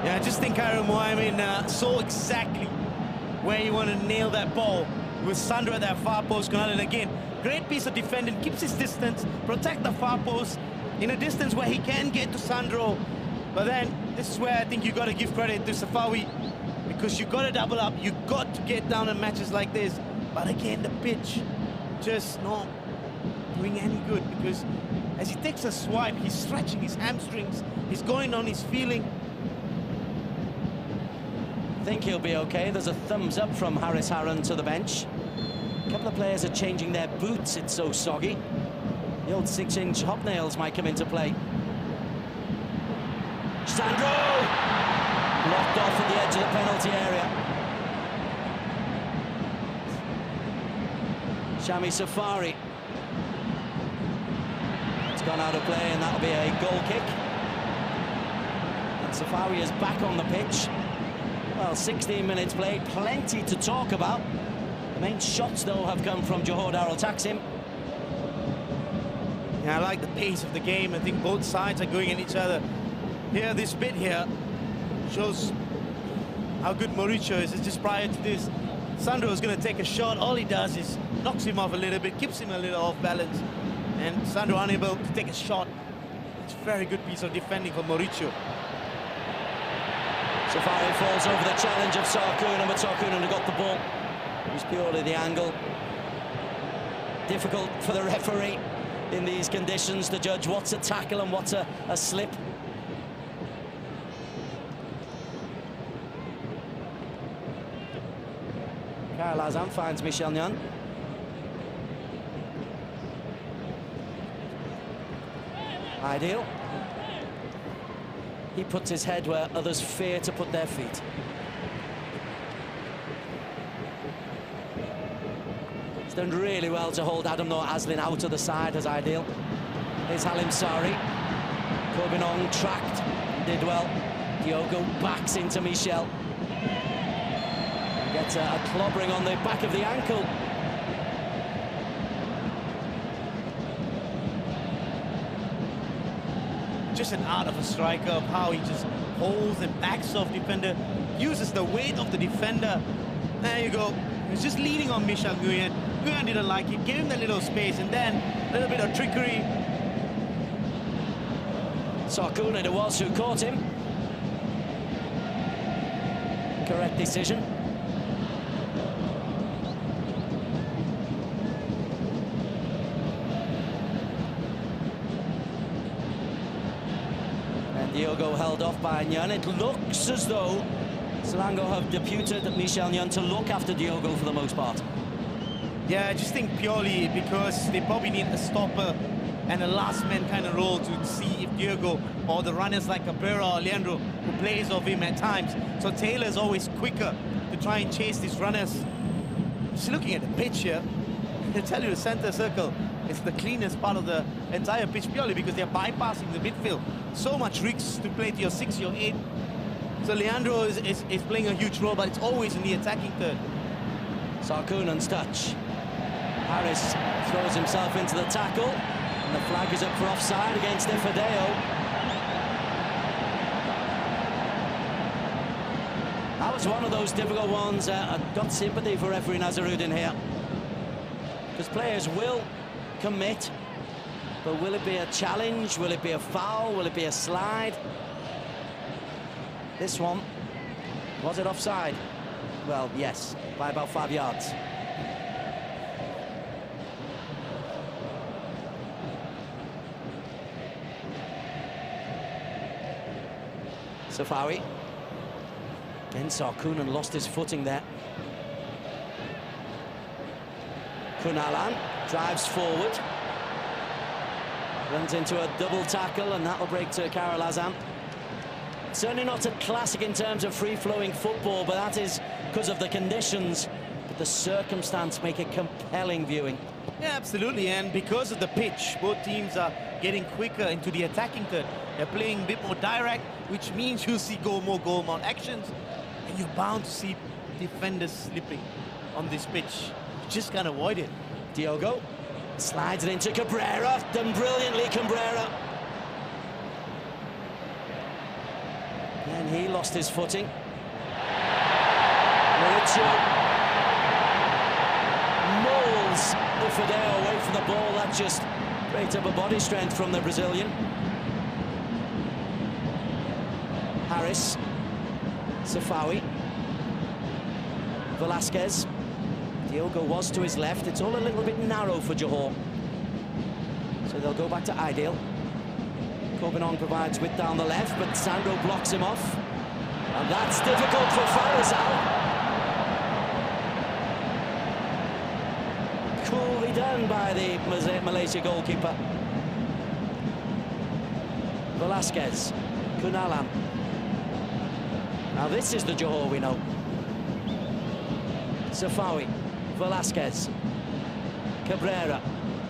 Yeah, I just think Karel Mohamed saw exactly where he wanted to nail that ball. With Sandro at that far post, and again, great piece of defending, keeps his distance, protect the far post in a distance where he can get to Sandro. But then, this is where I think you got to give credit to Safawi, because you got to double up, you got to get down in matches like this. But again, the pitch just not doing any good, because as he takes a swipe, he's stretching his hamstrings, he's going on his feeling. I think he'll be okay. There's a thumbs up from Haris Harun to the bench. A couple of players are changing their boots, it's so soggy. The old 6-inch hobnails might come into play. Sandro! Blocked off at the edge of the penalty area. Shami Safari. It's gone out of play, and that'll be a goal kick. And Safari is back on the pitch. Well, 16 minutes played, plenty to talk about. The main shots, though, have come from Johor Darul Taksim. Yeah, I like the pace of the game. I think both sides are going at each other. Here, this bit here shows how good Mauricio is. It's just prior to this, Sandro is going to take a shot. All he does is knocks him off a little bit, keeps him a little off balance, and Sandro unable to take a shot. It's a very good piece of defending for Mauricio. Safari falls over the challenge of Sarkunan, but Sarkunan got the ball. It was purely the angle. Difficult for the referee in these conditions to judge what's a tackle and what's a slip. Kyle Azam finds Michel Nyan. Ideal. He puts his head where others fear to put their feet. He's done really well to hold Adam Noor Aslin out of the side as Ideal. Here's Halim Sari. Korbinong tracked, did well. Diogo backs into Michel. Gets a clobbering on the back of the ankle. Just an art of a striker, of how he just holds and backs off defender, uses the weight of the defender. There you go. He's just leaning on Michel Nguyen. Nguyen didn't like it, gave him that little space, and then a little bit of trickery. Sarkunan it was who caught him. Correct decision. Diogo held off by Nyan. It looks as though Selangor have deputed Michel Nyan to look after Diogo for the most part. Yeah, I just think purely because they probably need a stopper and a last man kind of role to see if Diogo or the runners like Cabrera or Leandro who plays off him at times. So Taylor is always quicker to try and chase these runners. Just looking at the pitch here, I tell you the center circle is the cleanest part of the entire pitch purely because they're bypassing the midfield. So much risks to play to your 6, your 8. So Leandro is playing a huge role, but it's always in the attacking third. Sarkunan's touch. Harris throws himself into the tackle, and the flag is up for offside against Ifadeo. That was one of those difficult ones. I've got sympathy for referee Nazaruddin here, because players will commit. But will it be a challenge? Will it be a foul? Will it be a slide? This one, was it offside? Well, yes, by about 5 yards. Safawi. Then Sarkunan lost his footing there. Kunalan drives forward. Runs into a double tackle, and that'll break to Karel Azam. Certainly not a classic in terms of free-flowing football, but that is because of the conditions. But the circumstance make it compelling viewing. Yeah, absolutely, and because of the pitch, both teams are getting quicker into the attacking third. They're playing a bit more direct, which means you'll see more goal-mount actions, and you're bound to see defenders slipping on this pitch. You just can't avoid it. Diogo slides it into Cabrera, done brilliantly, Cabrera. And he lost his footing. Mauricio molds Ifadeo away from the ball. That just breaks up a body strength from the Brazilian. Harris, Safawi, Velasquez. Diogo was to his left. It's all a little bit narrow for Johor. So they'll go back to Ideal. Copenhagen provides width down the left, but Sandro blocks him off. And that's difficult for Faisal. Coolly done by the Malaysia goalkeeper. Velasquez, Kunalan. Now this is the Johor we know. Safawi, Velasquez, Cabrera,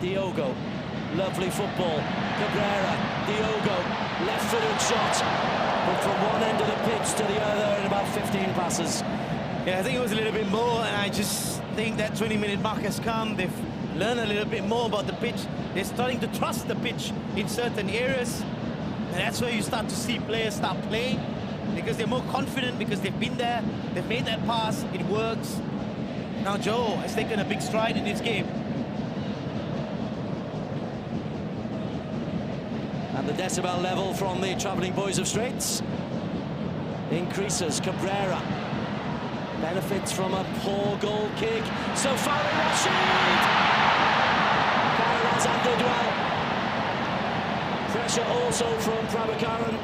Diogo. Lovely football. Cabrera, Diogo, left-footed shot. But from one end of the pitch to the other in about 15 passes. Yeah, I think it was a little bit more, and I just think that 20-minute mark has come. They've learned a little bit more about the pitch. They're starting to trust the pitch in certain areas. And that's where you start to see players start playing, because they're more confident, because they've been there, they've made that pass, it works. Now Joe has taken a big stride in this game. And the decibel level from the travelling boys of Straits increases. Cabrera benefits from a poor goal kick. Separuh Rashid! Kairaz did well. Pressure also from Prabhakaran.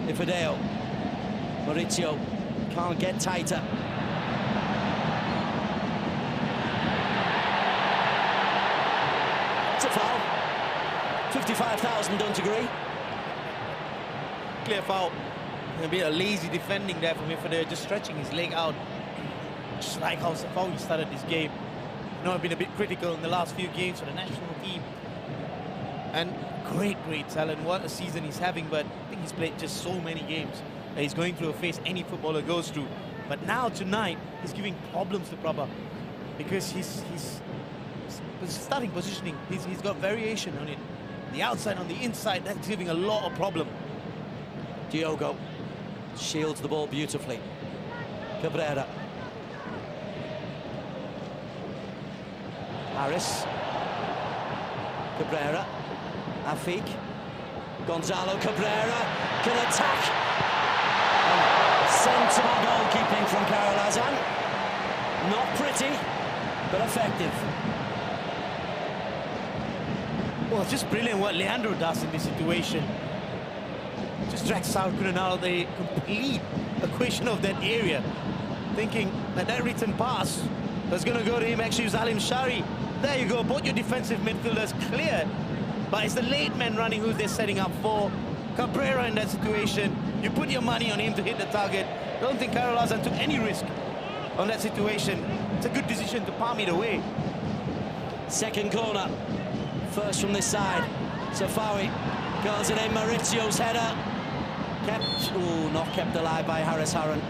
Ifadeo. Maurizio can't get tighter. It's a foul. 55,000 don't agree. Clear foul. A bit of lazy defending there from Ifadeo, just stretching his leg out. Just like how Safawi started this game. I know I've been a bit critical in the last few games for the national team. And great talent. What a season he's having, but I think he's played just so many games that he's going through a phase any footballer goes through. But now, tonight, he's giving problems to Prabha, because his starting positioning, he's got variation on it. The outside, on the inside, that's giving a lot of problem. Diogo shields the ball beautifully. Cabrera. Harris. Cabrera. Afik. Gonzalo Cabrera can attack. Sensible goalkeeping from Karel Azan. Not pretty, but effective. Well, it's just brilliant what Leandro does in this situation. Just drags out Kunan out of the complete equation of that area. Thinking that written pass was going to go to him, actually Zalim Shari. There you go, both your defensive midfielders cleared. But it's the late man running who they're setting up for. Cabrera in that situation. You put your money on him to hit the target. I don't think Karel Azan took any risk on that situation. It's a good decision to palm it away. Second corner. First from this side. Safawi goes it in. Maurizio's header. Not kept alive by Haris Harun.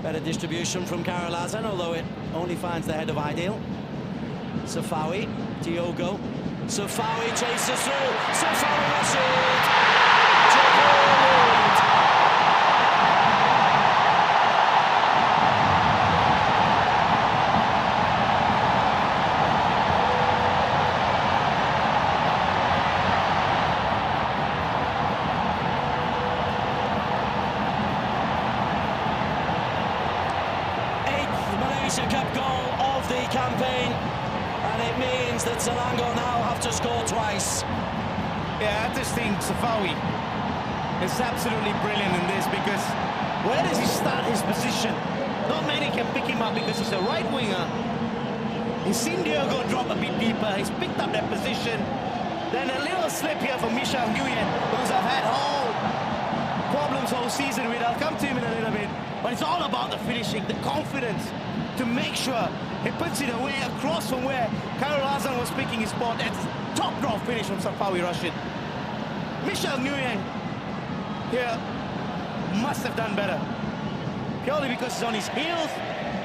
Better distribution from Karel Azan, although it only finds the head of Ideal. Safawi, Diogo. Safawi chases through. Separuh Rashid! Malaysia Cup goal of the campaign, and it means that Selangor now have to score twice. Yeah, I just think Safawi is absolutely brilliant in this, because where does he start his position? Not many can pick him up because he's a right winger. He's seen Diogo drop a bit deeper, he's picked up that position. Then a little slip here from Michel Nguyen, who's have had whole problems all season with. I'll come to him in a little bit. But it's all about the finishing, the confidence to make sure he puts it away across from where Karel Azan was picking his spot. That's top draw finish from Safawi Rashid. Michel Nguyen here must have done better. Purely because he's on his heels,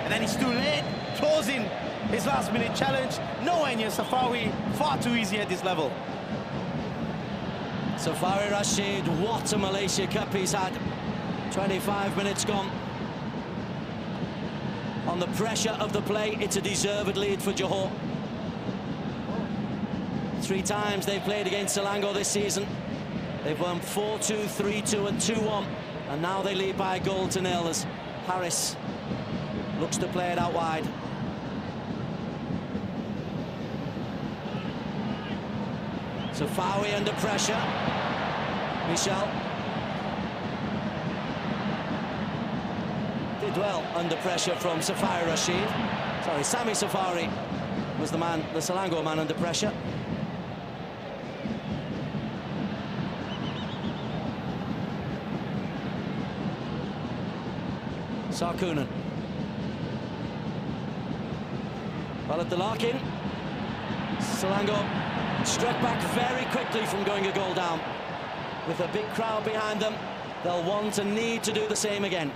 and then he's too late, throws in his last-minute challenge. Nowhere near Safawi, far too easy at this level. Safari Rashid, what a Malaysia Cup he's had. 25 minutes gone. On the pressure of the play, it's a deserved lead for Johor. 3 times they've played against Selangor this season. They've won 4-2, 3-2 and 2-1. And now they lead by a goal to nil as Harris looks to play it out wide. Safawi under pressure. Michel did well under pressure from Safari Rashid. Sorry, Sami Safari was the man, the Selangor man under pressure. Sarkunen. Well, at the Larkin, Selangor struck back very quickly from going a goal down. With a big crowd behind them, they'll want and need to do the same again.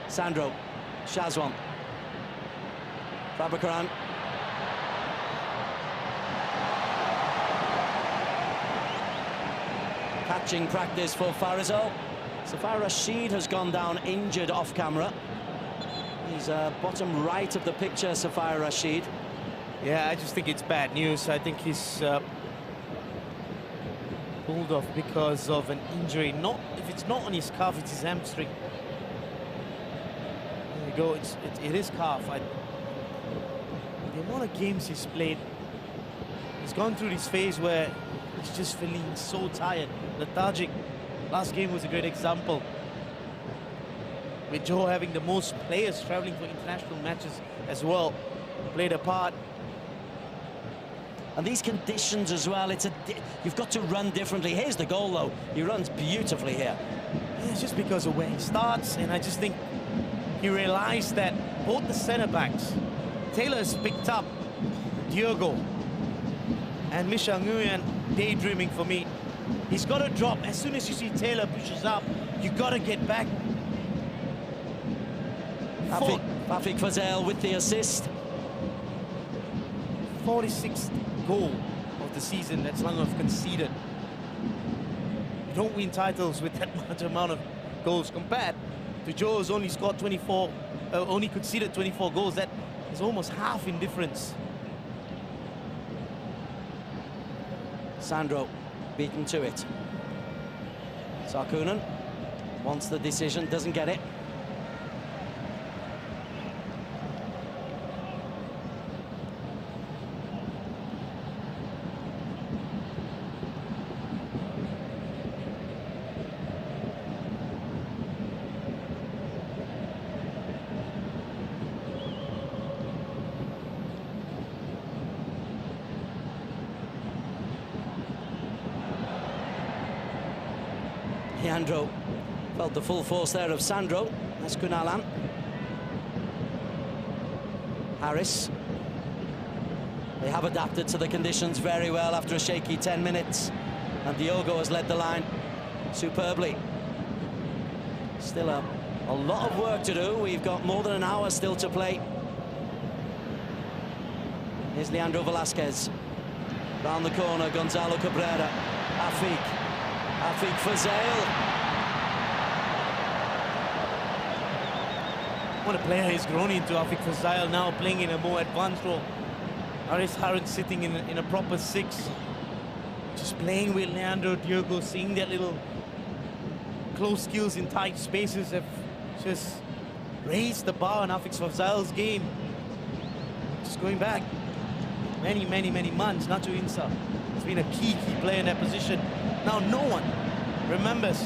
Sandro, Shazwan, Prabhakaran. Catching practice for Farizal. Safari Rashid has gone down injured off camera. He's bottom right of the picture, Safari Rashid. Yeah, I just think it's bad news. I think he's pulled off because of an injury. Not if it's not on his calf, it's his hamstring. There you go. It is calf. The amount of games he's played, he's gone through this phase where he's just feeling so tired, lethargic. Last game was a great example. With Johor having the most players traveling for international matches as well, played a part. And these conditions as well, you've got to run differently. Here's the goal, though. He runs beautifully here. Yeah, it's just because of where he starts, and I just think he realized that both the centre-backs, Taylor's picked up Diogo, and Misha Nguyen daydreaming for me. He's got to drop. As soon as you see Taylor pushes up, you got to get back. Afiq Fazel with the assist. 46th goal of the season that Selangor have conceded. You don't win titles with that amount of goals compared to Johor's only scored 24, only conceded 24 goals. That is almost half in difference. Sandro beaten to it. Sarkunen wants the decision, doesn't get it. Leandro felt the full force there of Sandro. That's Kunalan. Harris. They have adapted to the conditions very well after a shaky 10 minutes. And Diogo has led the line superbly. Still a lot of work to do. We've got more than an hour still to play. Here's Leandro Velasquez. Round the corner, Gonzalo Cabrera. Afiq Fazel. What a player he's grown into, Afiq Fazel, now playing in a more advanced role. Haris Harun sitting in a proper 6. Just playing with Leandro, Diogo, seeing that little close skills in tight spaces have just raised the bar on Afiq Fazel's game. Just going back many months, Nacho Insa has been a key player in that position. Now no one remembers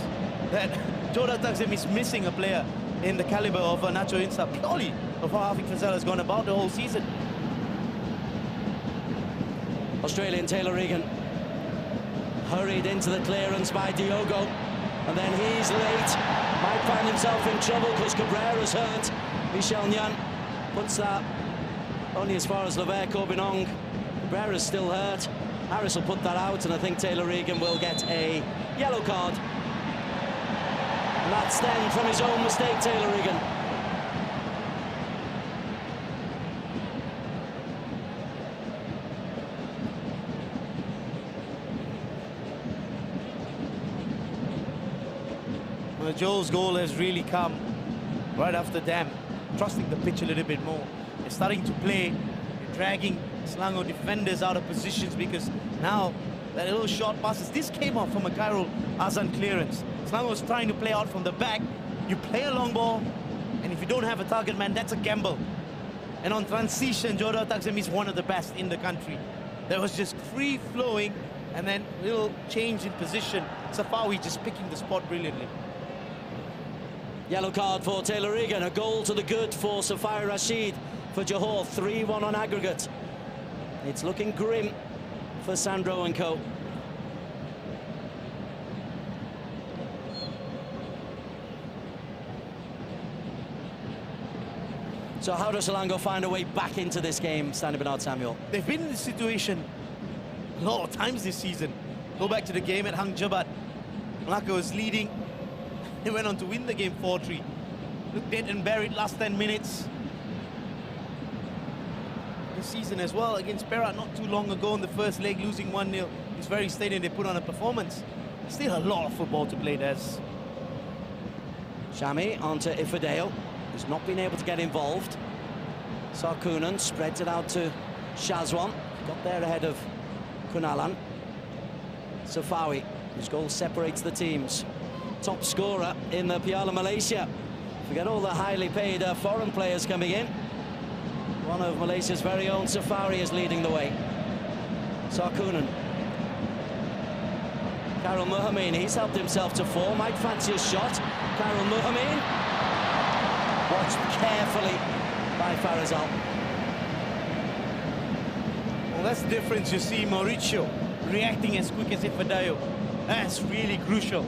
that Joda Taksim is missing a player in the caliber of Nacho Insa, purely of how Afiq Fazel has gone about the whole season. Australian Taylor Regan hurried into the clearance by Diogo, and then he's late. Might find himself in trouble because Cabrera's hurt. Michel Nyan puts that only as far as Lever Corbinong. Cabrera's still hurt. Harris will put that out, and I think Taylor Regan will get a yellow card. And that's then from his own mistake, Taylor Regan. Well, Joel's goal has really come right after them, trusting the pitch a little bit more. They're starting to play, they're dragging Selangor defenders out of positions because now that little short passes, this came off from a Khairul Azan clearance. Selangor's trying to play out from the back. You play a long ball, and if you don't have a target man, that's a gamble. And on transition, Jordan Taksim is one of the best in the country. That was just free-flowing, and then a little change in position. Safawi just picking the spot brilliantly. Yellow card for Taylor Regan, a goal to the good for Safari Rashid for Johor, 3-1 on aggregate. It's looking grim for Sandro and co. So how does Selangor find a way back into this game, Stanley Bernard Samuel? They've been in this situation a lot of times this season. Go back to the game at Hang Jebat. Melaka was leading. They went on to win the game 4-3. Looked dead and buried last 10 minutes. This season as well against Perak not too long ago in the first leg, losing 1-0. This very stadium they put on a performance. Still a lot of football to play, Des. Shami onto Ifadeo, who's not been able to get involved. Sarkunan spreads it out to Shazwan. Got there ahead of Kunalan. Safawi, whose goal separates the teams. Top scorer in the Piala Malaysia. Forget all the highly paid foreign players coming in. One of Malaysia's very own Safari is leading the way. Sarkunan. Karel Muhammad, he's helped himself to four. Might fancy a shot. Karel Muhammad. Watched carefully by Farazal. Well, that's the difference. You see Mauricio reacting as quick as Ifadeo. That's really crucial.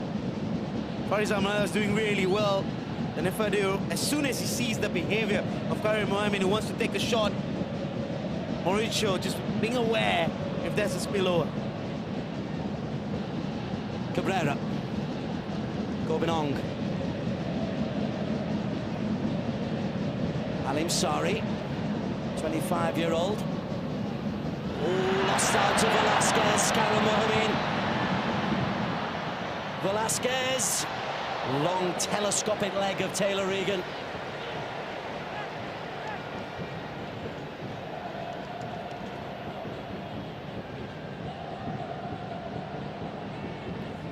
Farizal is doing really well. And Ifadeo, as soon as he sees the behavior of Karel Muhammad, who wants to take a shot, Mauricio just being aware if there's a spillover. Cabrera. Gobinong. Alim Sari, 25-year-old. Oh, lost out to Velasquez. Karel Muhammad. Velasquez. Long telescopic leg of Taylor Regan.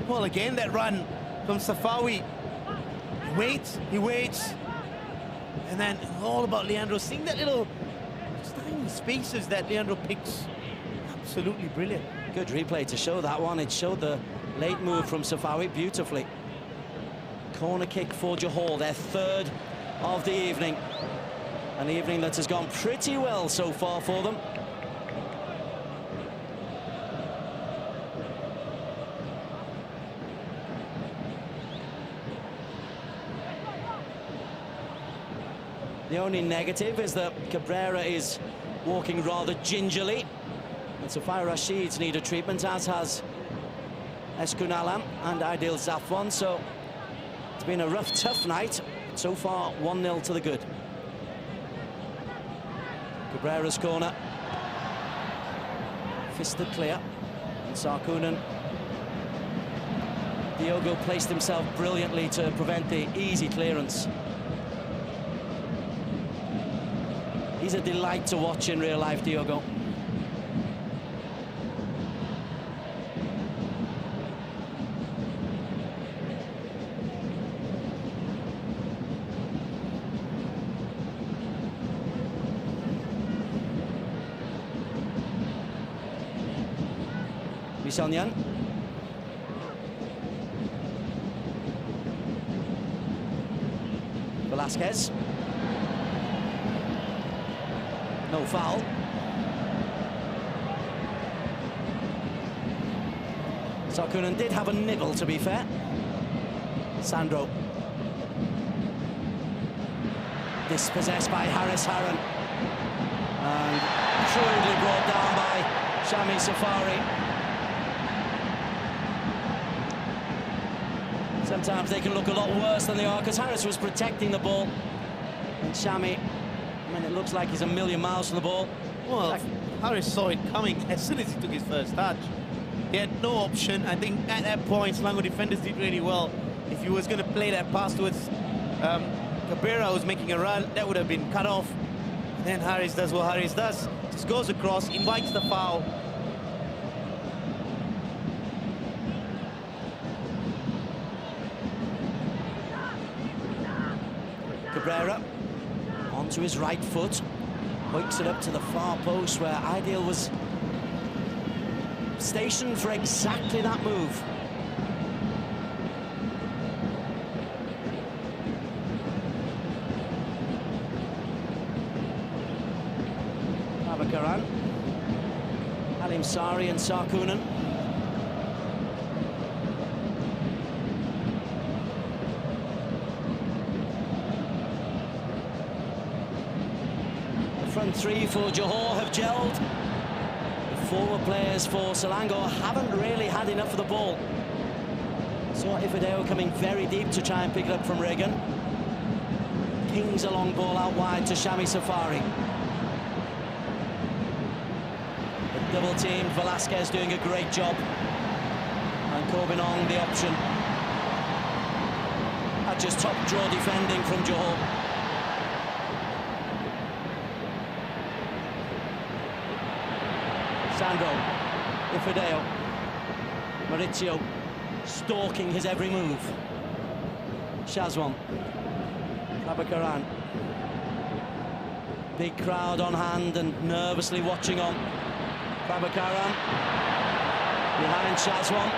Well, again, that run from Safawi. He waits. And then all about Leandro, seeing that little tiny spaces that Leandro picks. Absolutely brilliant. Good replay to show that one. It showed the late move from Safawi beautifully. Corner kick for Johor, their third of the evening. An evening that has gone pretty well so far for them. The only negative is that Cabrera is walking rather gingerly. And Safari Rashid's need a treatment, as has Eskunalam and Aidil Zafwan. So it's been a rough, tough night. So far, 1-0 to the good. Cabrera's corner. Fisted clear. And Sarkunan. Diogo placed himself brilliantly to prevent the easy clearance. He's a delight to watch in real life, Diogo. Misalnyan. Velasquez. No foul. Sarkunan did have a nibble, to be fair. Sandro. Dispossessed by Haris Harran. And crudely brought down by Shami Safari. Sometimes they can look a lot worse than they are, because Harris was protecting the ball. And Shami, I mean, it looks like he's a million miles from the ball. Well, Harris saw it coming as soon as he took his first touch. He had no option. I think at that point, Selangor defenders did really well If he was going to play that pass towards Cabrera, who's making a run, that would have been cut off. Then Harris does what Harris does. Just goes across, invites the foul. Cabrera onto his right foot, hoiks it up to the far post where Ideal was stationed for exactly that move. Abakaran, Halim Sari and Sarkunan. Front three for Johor have gelled. The forward players for Selangor haven't really had enough of the ball. Saw Ifedeo coming very deep to try and pick it up from Reagan. Kings a long ball out wide to Shami Safari. The double team, Velasquez doing a great job. And Corbin on the option. That just top draw defending from Johor. Sandro, Ifedeo, Maurizio stalking his every move. Shazwan, Abakaran. Big crowd on hand and nervously watching on. Abakaran behind Shazwan.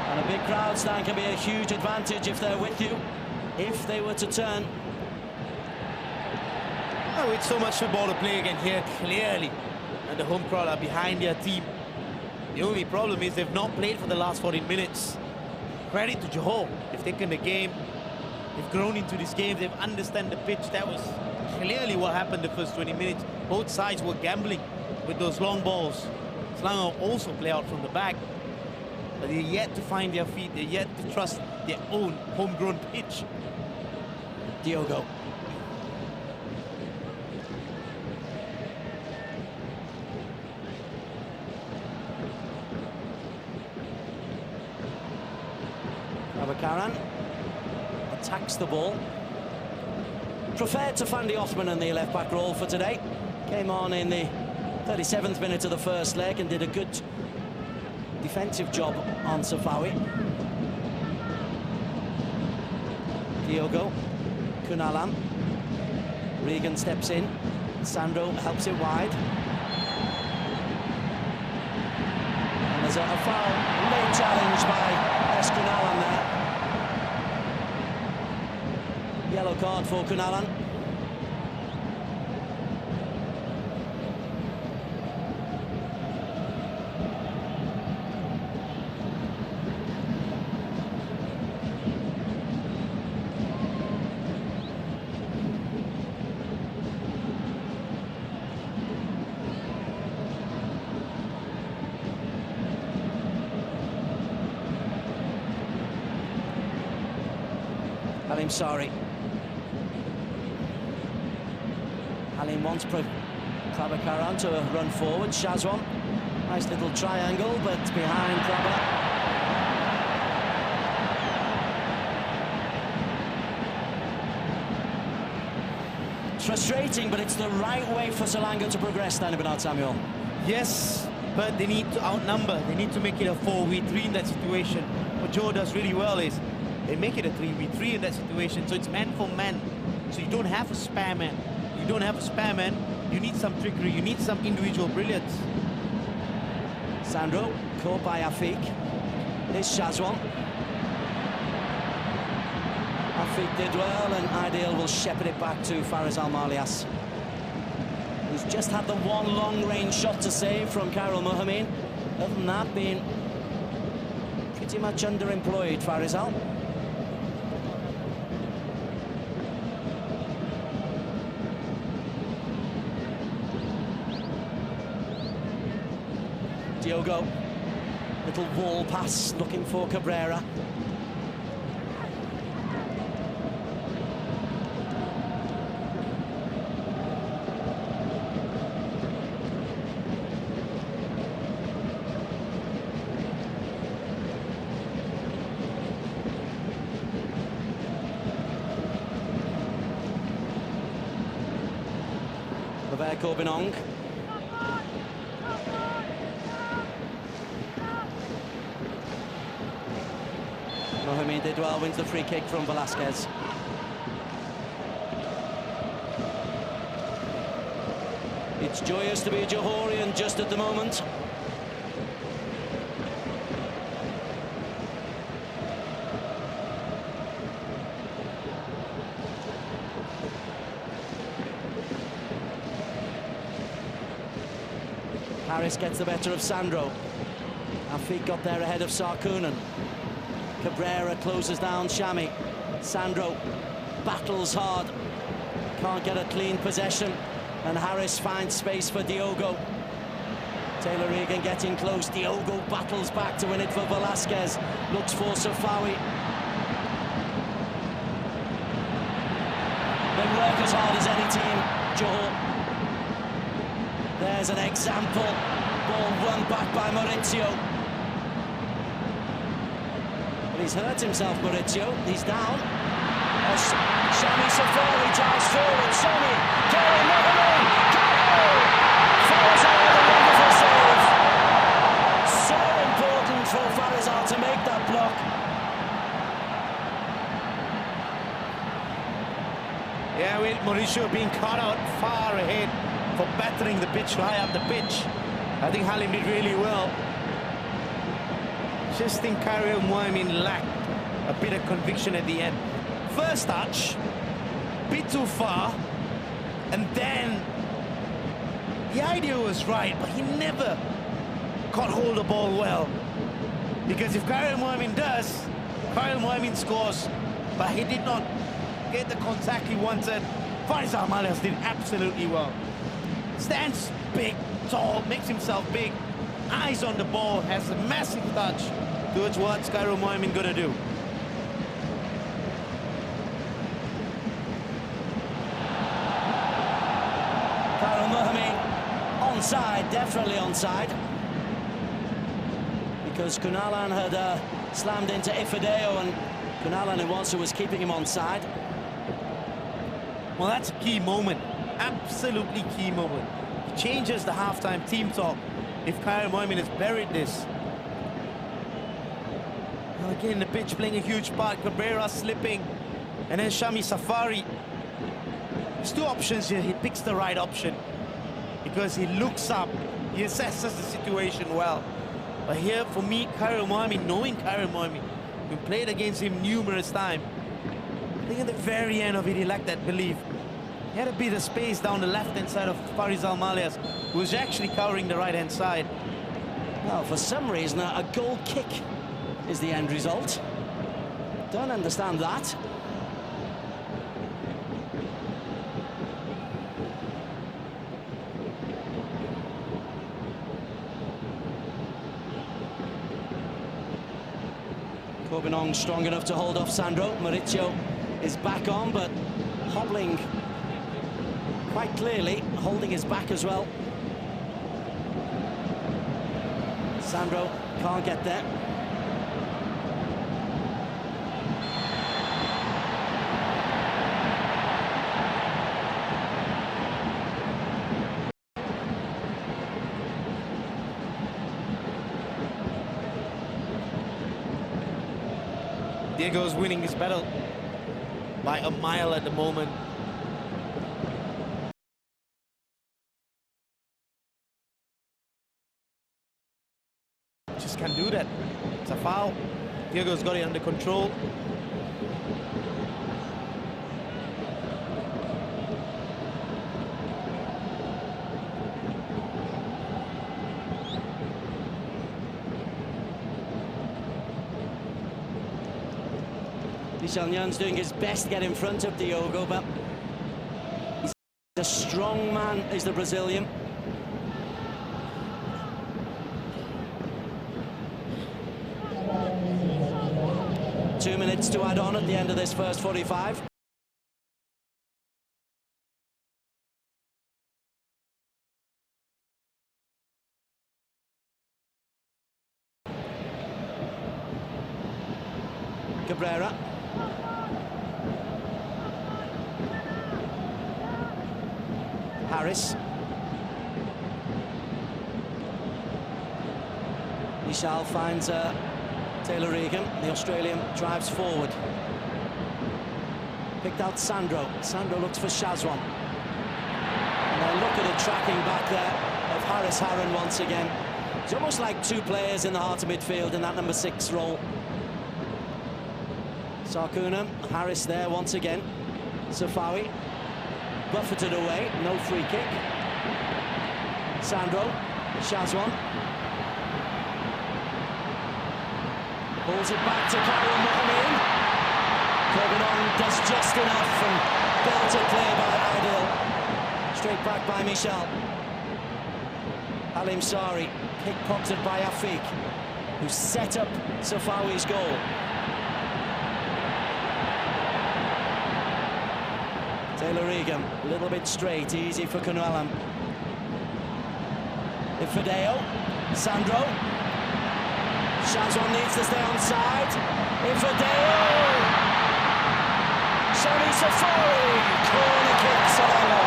And a big crowd stand can be a huge advantage if they're with you, if they were to turn. Oh, it's so much football to play again here, clearly. And the home crowd are behind their team. The only problem is they've not played for the last 14 minutes. Credit to Johor. They've taken the game. They've grown into this game. They've understand the pitch. That was clearly what happened the first 20 minutes. Both sides were gambling with those long balls. Selangor also play out from the back. But they're yet to find their feet. They're yet to trust their own homegrown pitch. Diogo. Abakaran attacks the ball. Preferred to Fandi Othman in the left-back role for today. Came on in the 37th minute of the first leg and did a good defensive job on Safawi. Diogo, Kunalan. Regan steps in. Sandro helps it wide. And there's a foul, late challenge by Kunalan there. Yellow card for Kunalan. Halim Sari. Halim wants Prabhakaran to run forward. Shazwan, nice little triangle, but behind Prabha. It's frustrating, but it's the right way for Selangor to progress, Danny Bernard Samuel. Yes, but they need to outnumber. They need to make it a 4v3 in that situation. What Joe does really well is they make it a 3v3 in that situation, so it's man for man. So you don't have a spare man. You don't have a spare man. You need some trickery. You need some individual brilliance. Sandro, caught by Afiq. Here's Shazwan. Afiq did well, and Ideal will shepherd it back to Faris Al-Malias, who's just had the one long-range shot to save from Karel Mohamed. Other than that, being pretty much underemployed, Faris Al. Diogo, little wall pass looking for Cabrera. Lever Corbinong. Mohamed did well, wins the free kick from Velasquez. It's joyous to be a Johorian just at the moment. Harris gets the better of Sandro. Our feet got there ahead of Sarkunen. Cabrera closes down Shami. Sandro battles hard. Can't get a clean possession. And Harris finds space for Diogo. Taylor Egan getting close. Diogo battles back to win it for Velasquez. Looks for Safawi. They work as hard as any team, Johor. There's an example. Ball run back by Maurizio. But he's hurt himself, Maurizio. He's down. Shami Safari drives forward. Shami, Kerry Mohamed, goal! Farizal with a wonderful save. So important for Farizal to make that block. Yeah, with Mauricio being caught out far ahead for battering the pitch, high up the pitch. I think Halim did really well. Just think Karim Mohamed lacked a bit of conviction at the end. First touch, bit too far, and then the idea was right, but he never caught hold of the ball well. Because if Karim Mohamed does, Karim Mohamed scores, but he did not get the contact he wanted. Faisal Malias did absolutely well. Stands big, tall, makes himself big, eyes on the ball, has a massive touch towards what Karim Mohamed gonna do. Karim Mohamed onside, definitely onside. Because Kunalan had slammed into Ifedeo, and Kunalan it was who was keeping him onside. Well, that's a key moment. Absolutely key moment. It changes the halftime team talk if Karim Mohamed has buried this. Well, again, the pitch playing a huge part. Cabrera slipping, and then Shami Safari. There's two options here. He picks the right option because he looks up, he assesses the situation well. But here, for me, Karim Mohamed, knowing Karim Mohamed, we played against him numerous times. I think at the very end of it, he lacked that belief. He had a bit of space down the left-hand side of Farizal Malias, who was actually covering the right-hand side. Well, for some reason, a goal kick is the end result. Don't understand that. Corbinong strong enough to hold off Sandro. Maurizio is back on, but hobbling quite clearly, holding his back as well. Sandro can't get there. Diego's winning his battle by a mile at the moment. Just can't do that. It's a foul. Diego's got it under control. Michelion's doing his best to get in front of Diogo, but he's a strong man, is the Brazilian. Two minutes to add on at the end of this first 45. Cabrera. Harris. Michel finds Taylor Regan. The Australian drives forward. Picked out Sandro. Sandro looks for Shazwan. And then look at the tracking back there of Harris Harron once again. It's almost like two players in the heart of midfield in that number 6 role. Sarkuna, Harris there once again. Safawi, buffeted away, no free kick. Sandro, Shazwan. Pulls it back to Kyle Mohammed. Corbin does just enough and belted clear by Aidil. Straight back by Michel. Halim Sari, pickpocketed by Afiq, who set up Safawi's goal. Taylor Regan, a little bit straight, easy for Kunualam. Ifedeo, Sandro. Shazwan needs to stay on side. Ifedeo! Shami Safari! Corner kick, Selangor.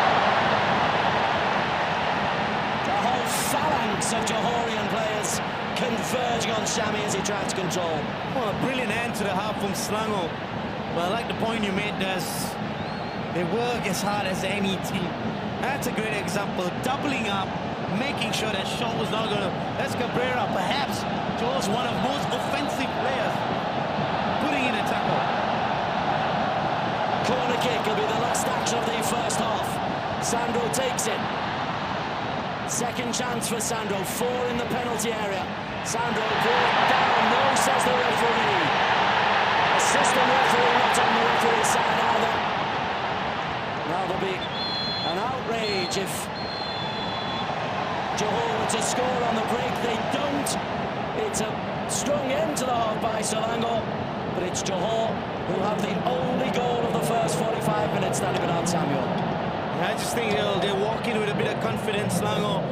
The whole phalanx of Johorian players converging on Shami as he tries to control. Well, a brilliant end to the half from Selangor. Well, I like the point you made, Des. They work as hard as any team. That's a great example. Doubling up, making sure that Shaw was not going to... That's Cabrera, perhaps Joe's one of most offensive players. Putting in a tackle. Corner kick will be the last action of the first half. Sandro takes it. Second chance for Sandro. 4 in the penalty area. Sandro brought down. No, says the referee. Assistant referee not on the referee's side either. Now there'll be an outrage if Johor were to score on the break. They don't. It's a strong end to the half by Selangor, but it's Johor who have the only goal of the first 45 minutes, Danny Bernard Samuel. I just think they'll walk in with a bit of confidence, Selangor.